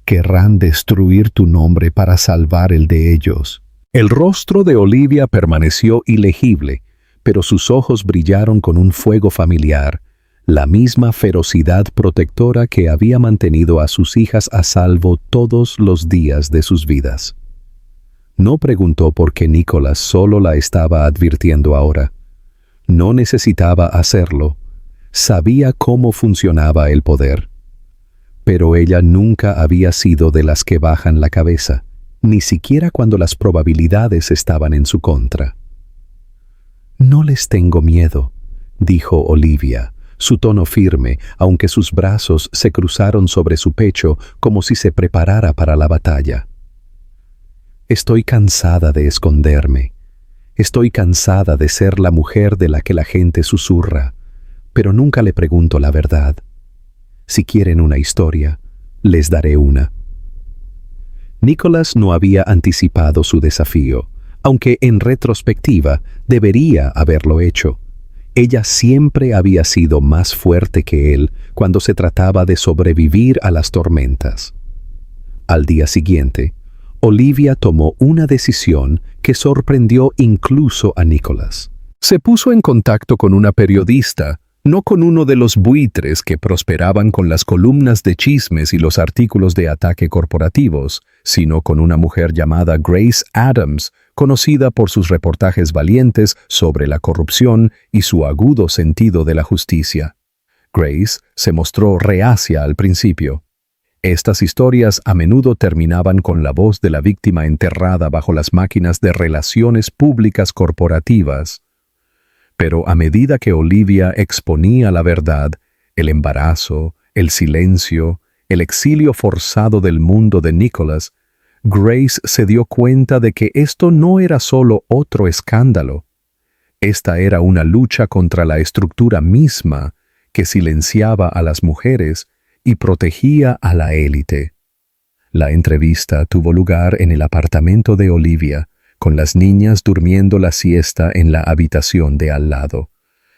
Querrán destruir tu nombre para salvar el de ellos». El rostro de Olivia permaneció ilegible, pero sus ojos brillaron con un fuego familiar, la misma ferocidad protectora que había mantenido a sus hijas a salvo todos los días de sus vidas. No preguntó por qué Nicholas solo la estaba advirtiendo ahora. No necesitaba hacerlo. Sabía cómo funcionaba el poder. Pero ella nunca había sido de las que bajan la cabeza, ni siquiera cuando las probabilidades estaban en su contra. «No les tengo miedo», dijo Olivia, su tono firme, aunque sus brazos se cruzaron sobre su pecho como si se preparara para la batalla. «Estoy cansada de esconderme. Estoy cansada de ser la mujer de la que la gente susurra, pero nunca le pregunto la verdad. Si quieren una historia, les daré una». Nicholas no había anticipado su desafío, aunque en retrospectiva debería haberlo hecho. Ella siempre había sido más fuerte que él cuando se trataba de sobrevivir a las tormentas. Al día siguiente, Olivia tomó una decisión que sorprendió incluso a Nicholas. Se puso en contacto con una periodista, no con uno de los buitres que prosperaban con las columnas de chismes y los artículos de ataque corporativos, sino con una mujer llamada Grace Adams, conocida por sus reportajes valientes sobre la corrupción y su agudo sentido de la justicia. Grace se mostró reacia al principio. Estas historias a menudo terminaban con la voz de la víctima enterrada bajo las máquinas de relaciones públicas corporativas. Pero a medida que Olivia exponía la verdad, el embarazo, el silencio, el exilio forzado del mundo de Nicholas, Grace se dio cuenta de que esto no era solo otro escándalo. Esta era una lucha contra la estructura misma que silenciaba a las mujeres y protegía a la élite. La entrevista tuvo lugar en el apartamento de Olivia, con las niñas durmiendo la siesta en la habitación de al lado.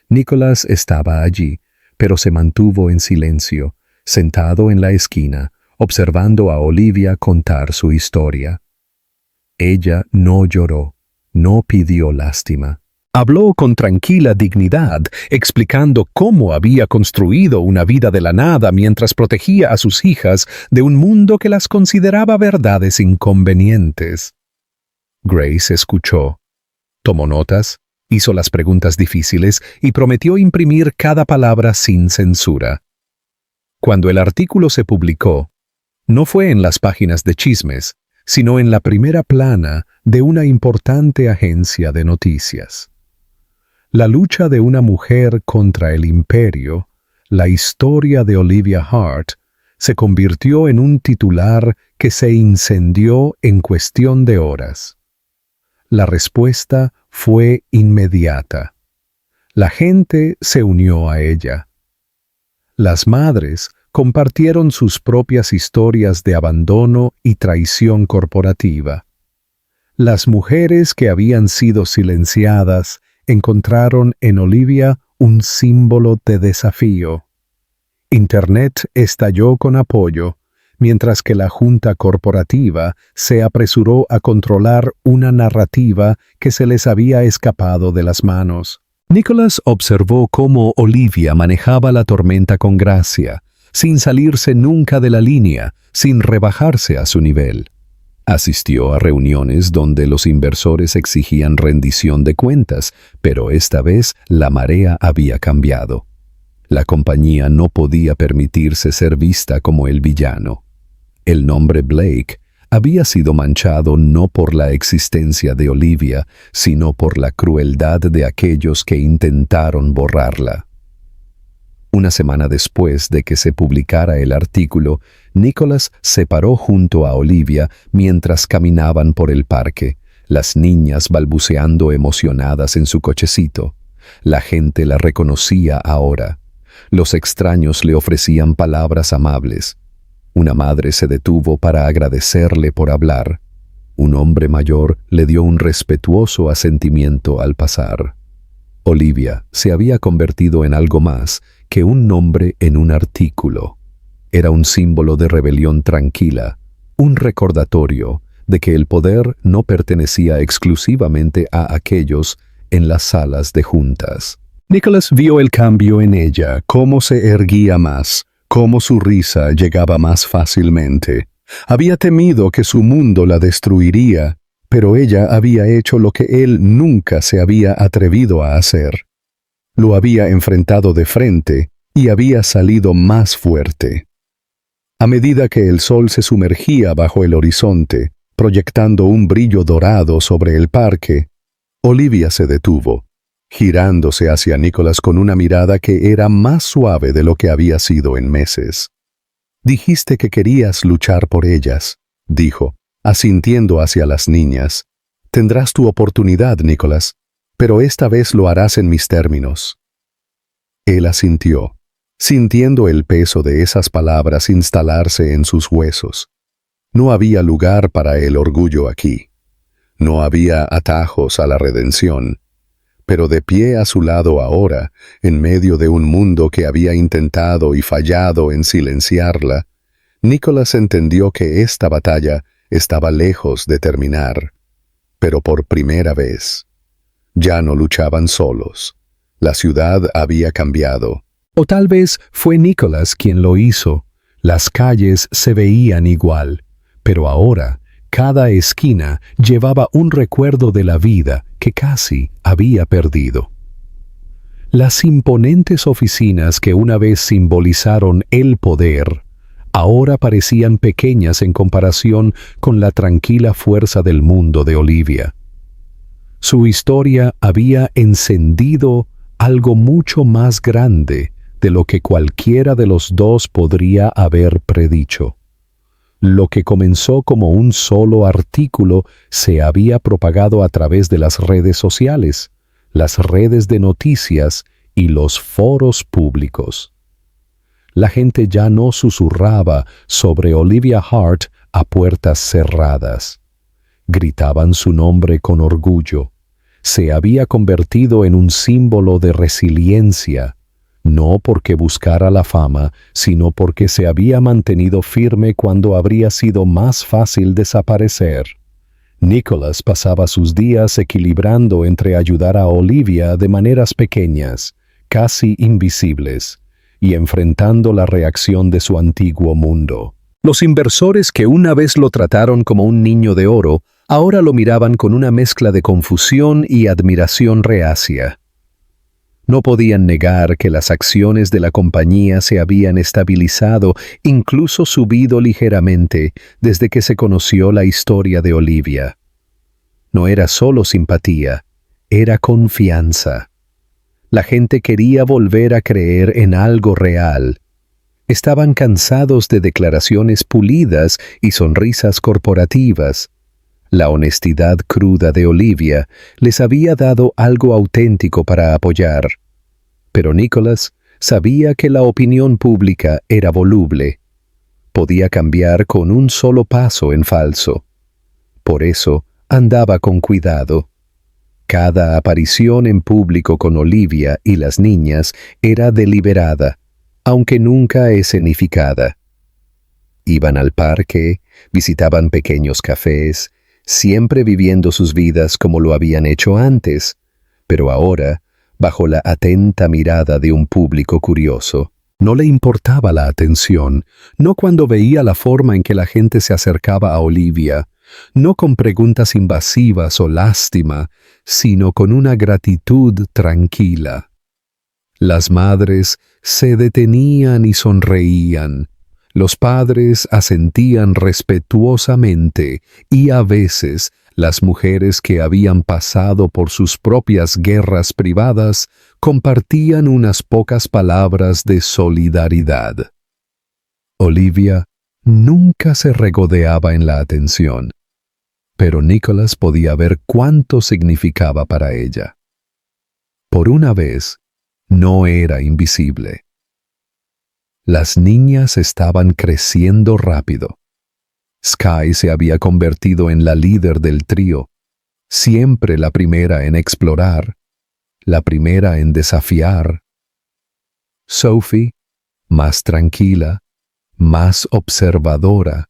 Nicholas estaba allí, pero se mantuvo en silencio, sentado en la esquina, observando a Olivia contar su historia. Ella no lloró, no pidió lástima. Habló con tranquila dignidad, explicando cómo había construido una vida de la nada mientras protegía a sus hijas de un mundo que las consideraba verdades inconvenientes. Grace escuchó, tomó notas, hizo las preguntas difíciles y prometió imprimir cada palabra sin censura. Cuando el artículo se publicó, no fue en las páginas de chismes, sino en la primera plana de una importante agencia de noticias. La lucha de una mujer contra el imperio, la historia de Olivia Hart, se convirtió en un titular que se incendió en cuestión de horas. La respuesta fue inmediata. La gente se unió a ella. Las madres compartieron sus propias historias de abandono y traición corporativa. Las mujeres que habían sido silenciadas encontraron en Olivia un símbolo de desafío. Internet estalló con apoyo, mientras que la junta corporativa se apresuró a controlar una narrativa que se les había escapado de las manos. Nicholas observó cómo Olivia manejaba la tormenta con gracia, sin salirse nunca de la línea, sin rebajarse a su nivel. Asistió a reuniones donde los inversores exigían rendición de cuentas, pero esta vez la marea había cambiado. La compañía no podía permitirse ser vista como el villano. El nombre Blake había sido manchado no por la existencia de Olivia, sino por la crueldad de aquellos que intentaron borrarla. Una semana después de que se publicara el artículo, Nicholas se paró junto a Olivia mientras caminaban por el parque, las niñas balbuceando emocionadas en su cochecito. La gente la reconocía ahora. Los extraños le ofrecían palabras amables. Una madre se detuvo para agradecerle por hablar. Un hombre mayor le dio un respetuoso asentimiento al pasar. Olivia se había convertido en algo más que un nombre en un artículo. Era un símbolo de rebelión tranquila, un recordatorio de que el poder no pertenecía exclusivamente a aquellos en las salas de juntas. Nicholas vio el cambio en ella, cómo se erguía más, cómo su risa llegaba más fácilmente. Había temido que su mundo la destruiría, pero ella había hecho lo que él nunca se había atrevido a hacer. Lo había enfrentado de frente y había salido más fuerte. A medida que el sol se sumergía bajo el horizonte, proyectando un brillo dorado sobre el parque, Olivia se detuvo, girándose hacia Nicholas con una mirada que era más suave de lo que había sido en meses. «Dijiste que querías luchar por ellas», dijo, asintiendo hacia las niñas. «Tendrás tu oportunidad, Nicholas, pero esta vez lo harás en mis términos». Él asintió, sintiendo el peso de esas palabras instalarse en sus huesos. No había lugar para el orgullo aquí. No había atajos a la redención. Pero de pie a su lado ahora, en medio de un mundo que había intentado y fallado en silenciarla, Nicholas entendió que esta batalla estaba lejos de terminar. Pero por primera vez, ya no luchaban solos. La ciudad había cambiado. O tal vez fue Nicholas quien lo hizo. Las calles se veían igual, pero ahora cada esquina llevaba un recuerdo de la vida que casi había perdido. Las imponentes oficinas que una vez simbolizaron el poder, ahora parecían pequeñas en comparación con la tranquila fuerza del mundo de Olivia. Su historia había encendido algo mucho más grande de lo que cualquiera de los dos podría haber predicho. Lo que comenzó como un solo artículo se había propagado a través de las redes sociales, las redes de noticias y los foros públicos. La gente ya no susurraba sobre Olivia Hart a puertas cerradas. Gritaban su nombre con orgullo. Se había convertido en un símbolo de resiliencia, no porque buscara la fama, sino porque se había mantenido firme cuando habría sido más fácil desaparecer. Nicholas pasaba sus días equilibrando entre ayudar a Olivia de maneras pequeñas, casi invisibles, y enfrentando la reacción de su antiguo mundo. Los inversores que una vez lo trataron como un niño de oro, ahora lo miraban con una mezcla de confusión y admiración reacia. No podían negar que las acciones de la compañía se habían estabilizado, incluso subido ligeramente, desde que se conoció la historia de Olivia. No era solo simpatía, era confianza. La gente quería volver a creer en algo real. Estaban cansados de declaraciones pulidas y sonrisas corporativas. La honestidad cruda de Olivia les había dado algo auténtico para apoyar. Pero Nicholas sabía que la opinión pública era voluble. Podía cambiar con un solo paso en falso. Por eso andaba con cuidado. Cada aparición en público con Olivia y las niñas era deliberada, aunque nunca escenificada. Iban al parque, visitaban pequeños cafés, siempre viviendo sus vidas como lo habían hecho antes, pero ahora, bajo la atenta mirada de un público curioso. No le importaba la atención, no cuando veía la forma en que la gente se acercaba a Olivia, no con preguntas invasivas o lástima, sino con una gratitud tranquila. Las madres se detenían y sonreían. Los padres asentían respetuosamente y a veces las mujeres que habían pasado por sus propias guerras privadas compartían unas pocas palabras de solidaridad. Olivia nunca se regodeaba en la atención, pero Nicholas podía ver cuánto significaba para ella. Por una vez, no era invisible. Las niñas estaban creciendo rápido. Sky se había convertido en la líder del trío, siempre la primera en explorar, la primera en desafiar. Sophie, más tranquila, más observadora,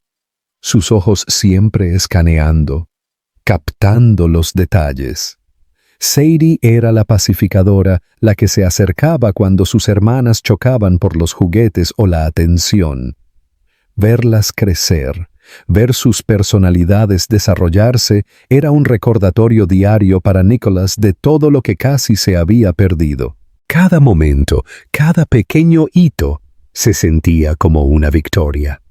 sus ojos siempre escaneando, captando los detalles. Sadie era la pacificadora, la que se acercaba cuando sus hermanas chocaban por los juguetes o la atención. Verlas crecer, ver sus personalidades desarrollarse, era un recordatorio diario para Nicholas de todo lo que casi se había perdido. Cada momento, cada pequeño hito, se sentía como una victoria.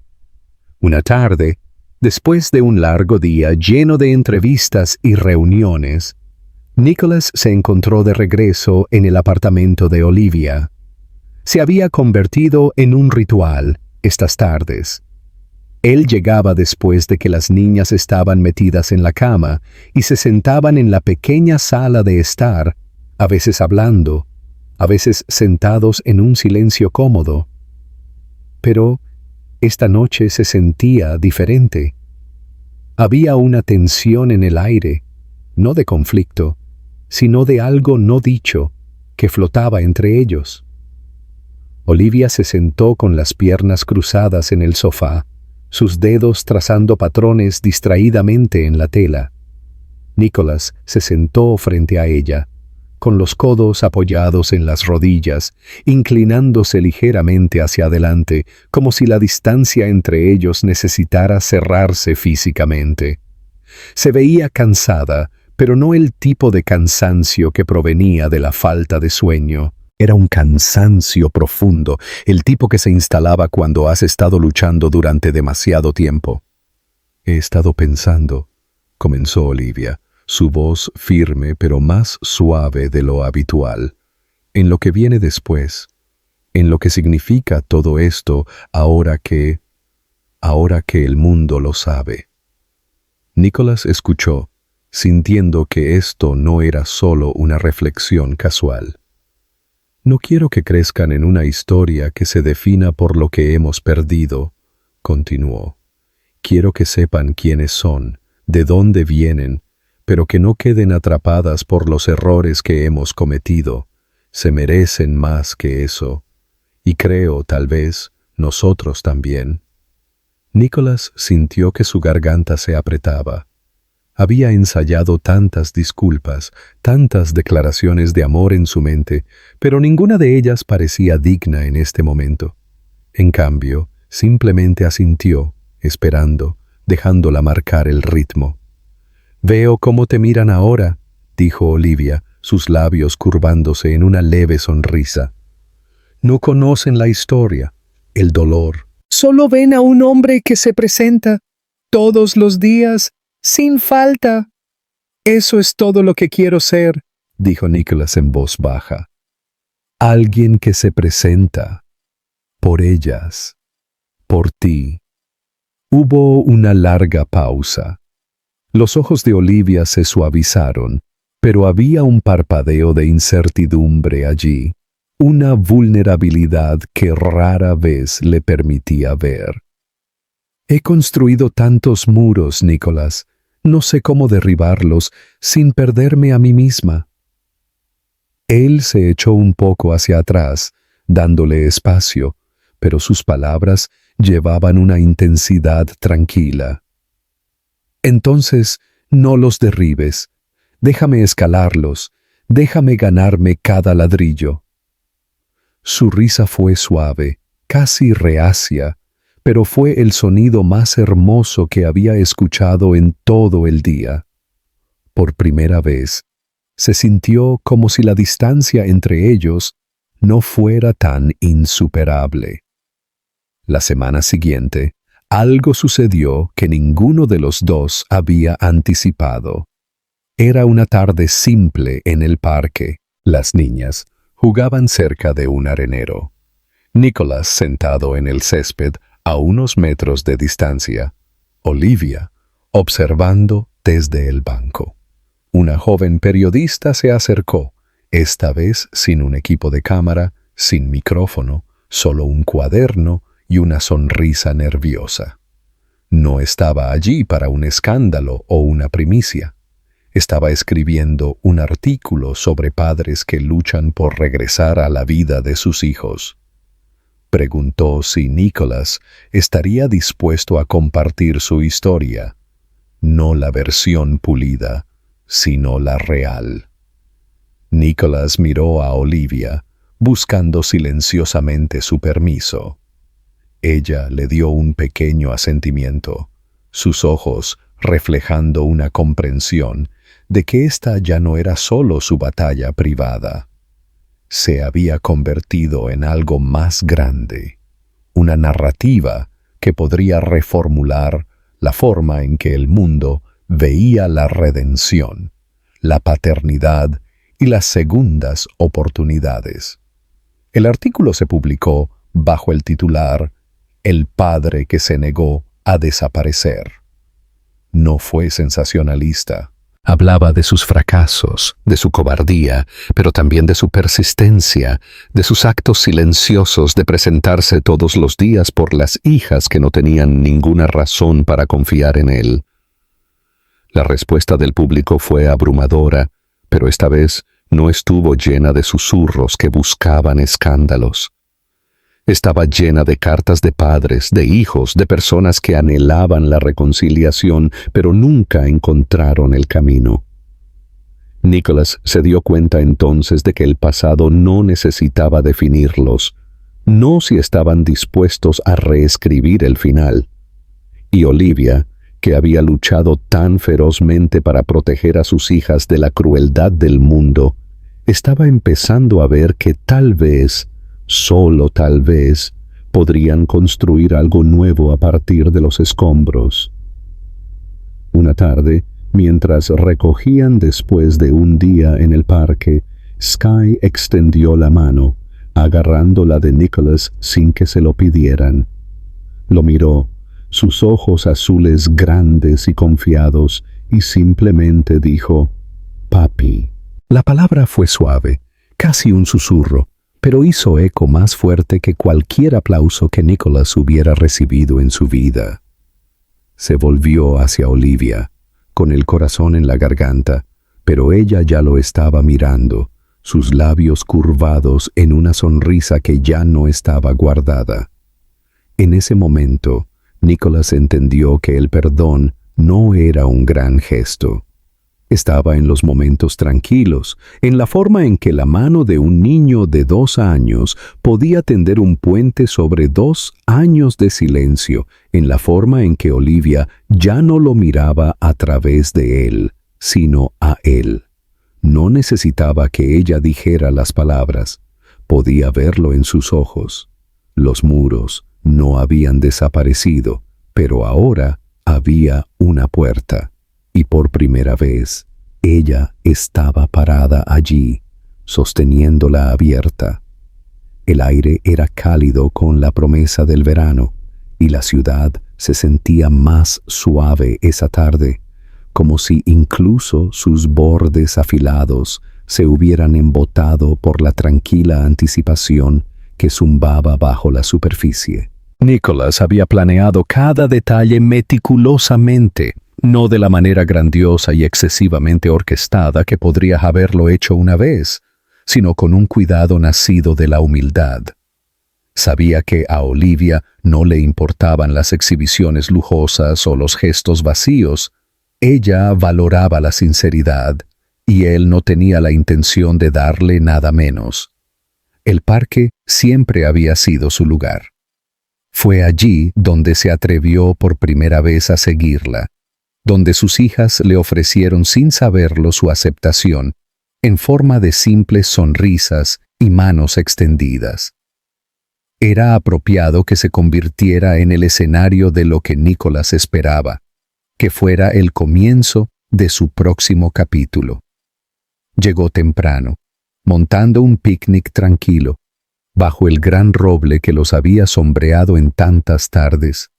Una tarde, después de un largo día lleno de entrevistas y reuniones, Nicholas se encontró de regreso en el apartamento de Olivia. Se había convertido en un ritual estas tardes. Él llegaba después de que las niñas estaban metidas en la cama y se sentaban en la pequeña sala de estar, a veces hablando, a veces sentados en un silencio cómodo. Pero esta noche se sentía diferente. Había una tensión en el aire, no de conflicto, sino de algo no dicho que flotaba entre ellos. Olivia se sentó con las piernas cruzadas en el sofá, sus dedos trazando patrones distraídamente en la tela. Nicholas se sentó frente a ella, con los codos apoyados en las rodillas, inclinándose ligeramente hacia adelante, como si la distancia entre ellos necesitara cerrarse físicamente. Se veía cansada, pero no el tipo de cansancio que provenía de la falta de sueño. Era un cansancio profundo, el tipo que se instalaba cuando has estado luchando durante demasiado tiempo. He estado pensando, comenzó Olivia, su voz firme pero más suave de lo habitual, en lo que viene después, en lo que significa todo esto ahora que el mundo lo sabe. Nicholas escuchó, sintiendo que esto no era solo una reflexión casual. No quiero que crezcan en una historia que se defina por lo que hemos perdido, continuó. Quiero que sepan quiénes son, de dónde vienen, pero que no queden atrapadas por los errores que hemos cometido. Se merecen más que eso. Y creo, tal vez, nosotros también. Nicholas sintió que su garganta se apretaba. Había ensayado tantas disculpas, tantas declaraciones de amor en su mente, pero ninguna de ellas parecía digna en este momento. En cambio, simplemente asintió, esperando, dejándola marcar el ritmo. «Veo cómo te miran ahora», dijo Olivia, sus labios curvándose en una leve sonrisa. «No conocen la historia, el dolor. Solo ven a un hombre que se presenta todos los días, sin falta». «Eso es todo lo que quiero ser», dijo Nicholas en voz baja. «Alguien que se presenta. Por ellas. Por ti». Hubo una larga pausa. Los ojos de Olivia se suavizaron, pero había un parpadeo de incertidumbre allí, una vulnerabilidad que rara vez le permitía ver. «He construido tantos muros, Nicholas. No sé cómo derribarlos sin perderme a mí misma». Él se echó un poco hacia atrás, dándole espacio, pero sus palabras llevaban una intensidad tranquila. Entonces, no los derribes. Déjame escalarlos. Déjame ganarme cada ladrillo. Su risa fue suave, casi reacia, pero fue el sonido más hermoso que había escuchado en todo el día. Por primera vez, se sintió como si la distancia entre ellos no fuera tan insuperable. La semana siguiente, algo sucedió que ninguno de los dos había anticipado. Era una tarde simple en el parque. Las niñas jugaban cerca de un arenero. Nicholas sentado en el césped a unos metros de distancia. Olivia observando desde el banco. Una joven periodista se acercó, esta vez sin un equipo de cámara, sin micrófono, solo un cuaderno y una sonrisa nerviosa. No estaba allí para un escándalo o una primicia. Estaba escribiendo un artículo sobre padres que luchan por regresar a la vida de sus hijos. Preguntó si Nicholas estaría dispuesto a compartir su historia, no la versión pulida, sino la real. Nicholas miró a Olivia, buscando silenciosamente su permiso. Ella le dio un pequeño asentimiento, sus ojos reflejando una comprensión de que esta ya no era solo su batalla privada. Se había convertido en algo más grande, una narrativa que podría reformular la forma en que el mundo veía la redención, la paternidad y las segundas oportunidades. El artículo se publicó bajo el titular «El padre que se negó a desaparecer». No fue sensacionalista. Hablaba de sus fracasos, de su cobardía, pero también de su persistencia, de sus actos silenciosos de presentarse todos los días por las hijas que no tenían ninguna razón para confiar en él. La respuesta del público fue abrumadora, pero esta vez no estuvo llena de susurros que buscaban escándalos. Estaba llena de cartas de padres, de hijos, de personas que anhelaban la reconciliación, pero nunca encontraron el camino. Nicholas se dio cuenta entonces de que el pasado no necesitaba definirlos, no si estaban dispuestos a reescribir el final. Y Olivia, que había luchado tan ferozmente para proteger a sus hijas de la crueldad del mundo, estaba empezando a ver que tal vez, solo tal vez, podrían construir algo nuevo a partir de los escombros. Una tarde, mientras recogían después de un día en el parque, Skye extendió la mano, agarrando la de Nicholas sin que se lo pidieran. Lo miró, sus ojos azules grandes y confiados, y simplemente dijo, «Papi». La palabra fue suave, casi un susurro, pero hizo eco más fuerte que cualquier aplauso que Nicholas hubiera recibido en su vida. Se volvió hacia Olivia, con el corazón en la garganta, pero ella ya lo estaba mirando, sus labios curvados en una sonrisa que ya no estaba guardada. En ese momento, Nicholas entendió que el perdón no era un gran gesto. Estaba en los momentos tranquilos, en la forma en que la mano de un niño de 2 años podía tender un puente sobre 2 años de silencio, en la forma en que Olivia ya no lo miraba a través de él, sino a él. No necesitaba que ella dijera las palabras, podía verlo en sus ojos. Los muros no habían desaparecido, pero ahora había una puerta. Y por primera vez, ella estaba parada allí, sosteniéndola abierta. El aire era cálido con la promesa del verano, y la ciudad se sentía más suave esa tarde, como si incluso sus bordes afilados se hubieran embotado por la tranquila anticipación que zumbaba bajo la superficie. Nicholas había planeado cada detalle meticulosamente, no de la manera grandiosa y excesivamente orquestada que podría haberlo hecho una vez, sino con un cuidado nacido de la humildad. Sabía que a Olivia no le importaban las exhibiciones lujosas o los gestos vacíos. Ella valoraba la sinceridad, y él no tenía la intención de darle nada menos. El parque siempre había sido su lugar. Fue allí donde se atrevió por primera vez a seguirla, donde sus hijas le ofrecieron sin saberlo su aceptación, en forma de simples sonrisas y manos extendidas. Era apropiado que se convirtiera en el escenario de lo que Nicholas esperaba, que fuera el comienzo de su próximo capítulo. Llegó temprano, montando un picnic tranquilo, bajo el gran roble que los había sombreado en tantas tardes.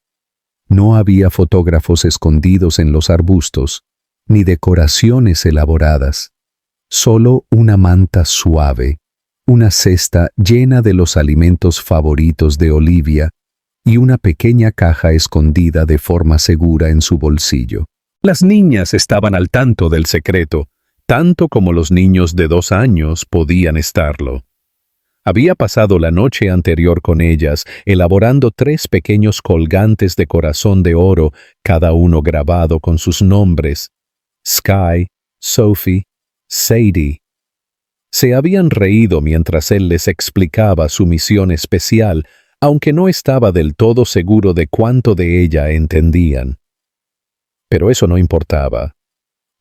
No había fotógrafos escondidos en los arbustos, ni decoraciones elaboradas, solo una manta suave, una cesta llena de los alimentos favoritos de Olivia y una pequeña caja escondida de forma segura en su bolsillo. Las niñas estaban al tanto del secreto, tanto como los niños de 2 años podían estarlo. Había pasado la noche anterior con ellas, elaborando 3 pequeños colgantes de corazón de oro, cada uno grabado con sus nombres: Sky, Sophie, Sadie. Se habían reído mientras él les explicaba su misión especial, aunque no estaba del todo seguro de cuánto de ella entendían. Pero eso no importaba.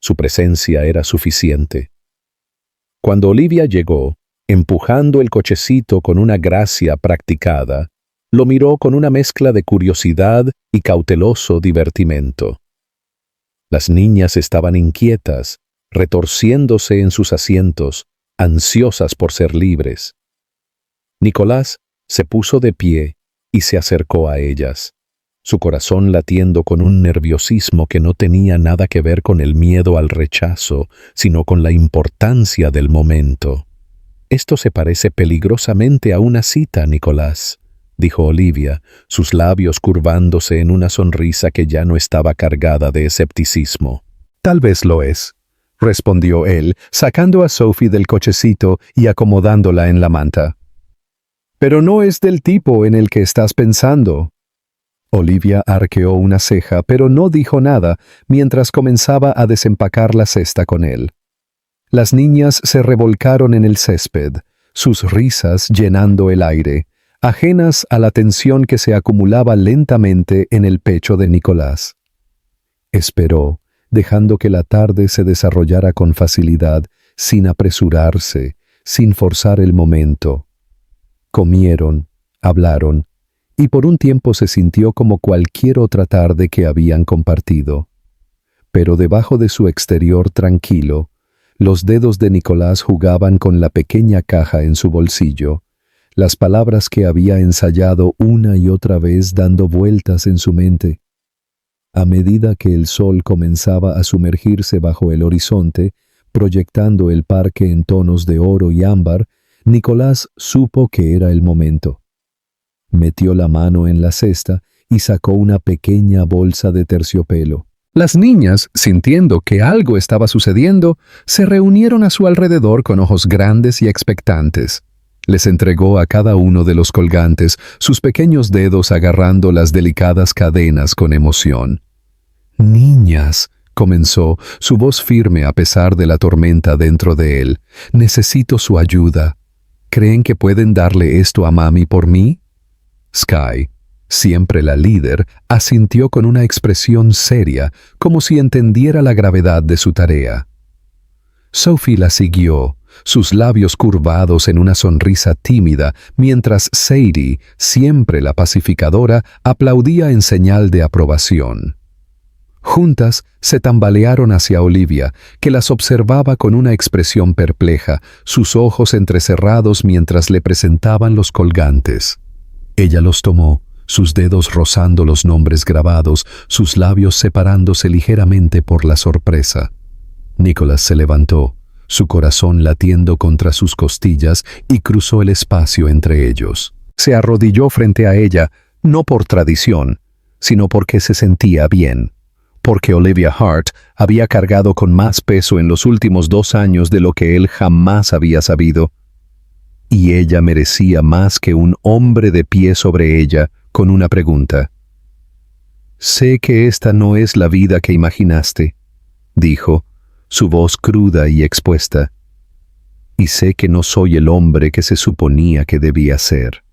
Su presencia era suficiente. Cuando Olivia llegó, empujando el cochecito con una gracia practicada, lo miró con una mezcla de curiosidad y cauteloso divertimento. Las niñas estaban inquietas, retorciéndose en sus asientos, ansiosas por ser libres. Nicolás se puso de pie y se acercó a ellas, su corazón latiendo con un nerviosismo que no tenía nada que ver con el miedo al rechazo, sino con la importancia del momento. «Esto se parece peligrosamente a una cita, Nicolás», dijo Olivia, sus labios curvándose en una sonrisa que ya no estaba cargada de escepticismo. «Tal vez lo es», respondió él, sacando a Sophie del cochecito y acomodándola en la manta. «Pero no es del tipo en el que estás pensando». Olivia arqueó una ceja, pero no dijo nada mientras comenzaba a desempacar la cesta con él. Las niñas se revolcaron en el césped, sus risas llenando el aire, ajenas a la tensión que se acumulaba lentamente en el pecho de Nicolás. Esperó, dejando que la tarde se desarrollara con facilidad, sin apresurarse, sin forzar el momento. Comieron, hablaron, y por un tiempo se sintió como cualquier otra tarde que habían compartido. Pero debajo de su exterior tranquilo, los dedos de Nicolás jugaban con la pequeña caja en su bolsillo, las palabras que había ensayado una y otra vez dando vueltas en su mente. A medida que el sol comenzaba a sumergirse bajo el horizonte, proyectando el parque en tonos de oro y ámbar, Nicolás supo que era el momento. Metió la mano en la cesta y sacó una pequeña bolsa de terciopelo. Las niñas, sintiendo que algo estaba sucediendo, se reunieron a su alrededor con ojos grandes y expectantes. Les entregó a cada uno de los colgantes, sus pequeños dedos agarrando las delicadas cadenas con emoción. «Niñas», comenzó, su voz firme a pesar de la tormenta dentro de él, «necesito su ayuda. ¿Creen que pueden darle esto a mami por mí?» Sky, siempre la líder, asintió con una expresión seria, como si entendiera la gravedad de su tarea. Sophie la siguió, sus labios curvados en una sonrisa tímida, mientras Sadie, siempre la pacificadora, aplaudía en señal de aprobación. Juntas se tambalearon hacia Olivia, que las observaba con una expresión perpleja, sus ojos entrecerrados mientras le presentaban los colgantes. Ella los tomó, sus dedos rozando los nombres grabados, sus labios separándose ligeramente por la sorpresa. Nicholas se levantó, su corazón latiendo contra sus costillas, y cruzó el espacio entre ellos. Se arrodilló frente a ella, no por tradición, sino porque se sentía bien, porque Olivia Hart había cargado con más peso en los últimos 2 años de lo que él jamás había sabido. Y y ella merecía más que un hombre de pie sobre ella con una pregunta. «Sé que esta no es la vida que imaginaste», dijo, su voz cruda y expuesta. «Y sé que no soy el hombre que se suponía que debía ser.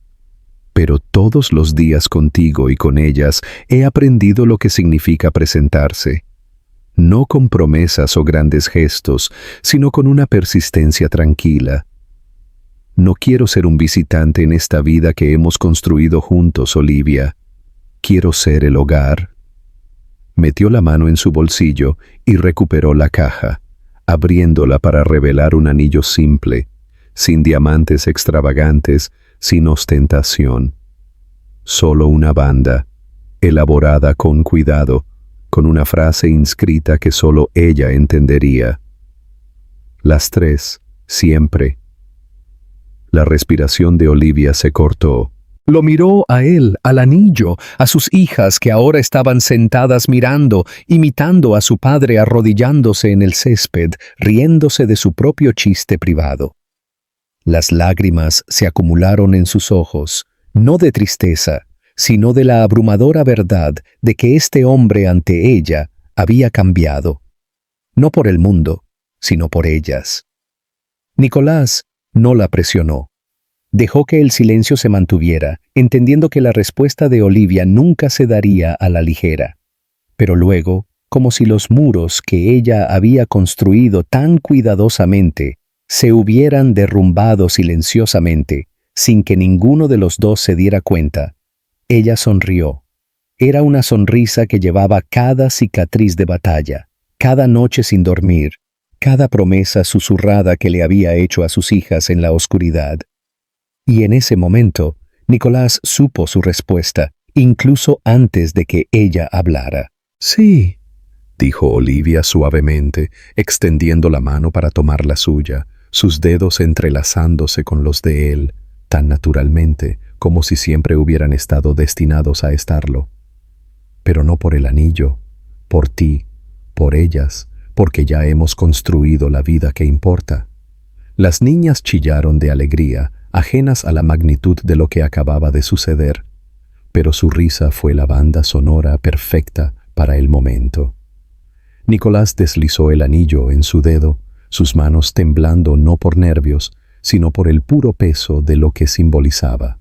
Pero todos los días contigo y con ellas he aprendido lo que significa presentarse, no con promesas o grandes gestos, sino con una persistencia tranquila. No quiero ser un visitante en esta vida que hemos construido juntos, Olivia. Quiero ser el hogar». Metió la mano en su bolsillo y recuperó la caja, abriéndola para revelar un anillo simple, sin diamantes extravagantes, sin ostentación. Solo una banda, elaborada con cuidado, con una frase inscrita que solo ella entendería. Las 3, siempre. La respiración de Olivia se cortó. Lo miró a él, al anillo, a sus hijas que ahora estaban sentadas mirando, imitando a su padre arrodillándose en el césped, riéndose de su propio chiste privado. Las lágrimas se acumularon en sus ojos, no de tristeza, sino de la abrumadora verdad de que este hombre ante ella había cambiado, no por el mundo, sino por ellas. Nicolás no la presionó. Dejó que el silencio se mantuviera, entendiendo que la respuesta de Olivia nunca se daría a la ligera. Pero luego, como si los muros que ella había construido tan cuidadosamente se hubieran derrumbado silenciosamente, sin que ninguno de los dos se diera cuenta, ella sonrió. Era una sonrisa que llevaba cada cicatriz de batalla, cada noche sin dormir, cada promesa susurrada que le había hecho a sus hijas en la oscuridad. Y en ese momento, Nicolás supo su respuesta, incluso antes de que ella hablara. «Sí», dijo Olivia suavemente, extendiendo la mano para tomar la suya, sus dedos entrelazándose con los de él, tan naturalmente como si siempre hubieran estado destinados a estarlo. «Pero no por el anillo, por ti, por ellas, porque ya hemos construido la vida que importa». Las niñas chillaron de alegría, ajenas a la magnitud de lo que acababa de suceder, pero su risa fue la banda sonora perfecta para el momento. Nicolás deslizó el anillo en su dedo, sus manos temblando no por nervios, sino por el puro peso de lo que simbolizaba.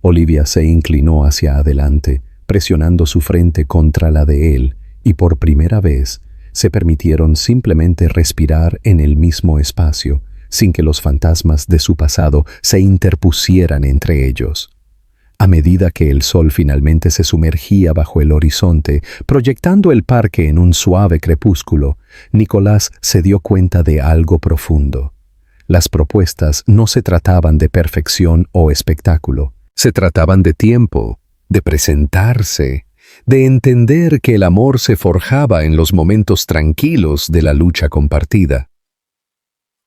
Olivia se inclinó hacia adelante, presionando su frente contra la de él, y por primera vez se permitieron simplemente respirar en el mismo espacio, sin que los fantasmas de su pasado se interpusieran entre ellos. A medida que el sol finalmente se sumergía bajo el horizonte, proyectando el parque en un suave crepúsculo, Nicolás se dio cuenta de algo profundo. Las propuestas no se trataban de perfección o espectáculo, se trataban de tiempo, de presentarse, de entender que el amor se forjaba en los momentos tranquilos de la lucha compartida.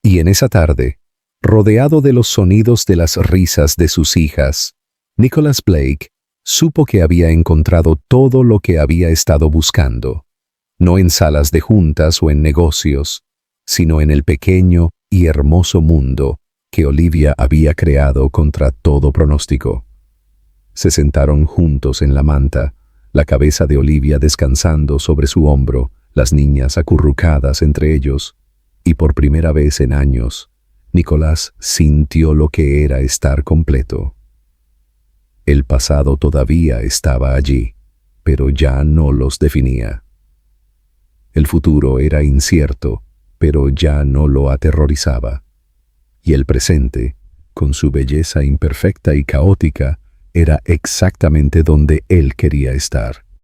Y en esa tarde, rodeado de los sonidos de las risas de sus hijas, Nicholas Blake supo que había encontrado todo lo que había estado buscando, no en salas de juntas o en negocios, sino en el pequeño y hermoso mundo que Olivia había creado contra todo pronóstico. Se sentaron juntos en la manta, la cabeza de Olivia descansando sobre su hombro, las niñas acurrucadas entre ellos, y por primera vez en años, Nicolás sintió lo que era estar completo. El pasado todavía estaba allí, pero ya no los definía. El futuro era incierto, pero ya no lo aterrorizaba. Y el presente, con su belleza imperfecta y caótica, era exactamente donde él quería estar.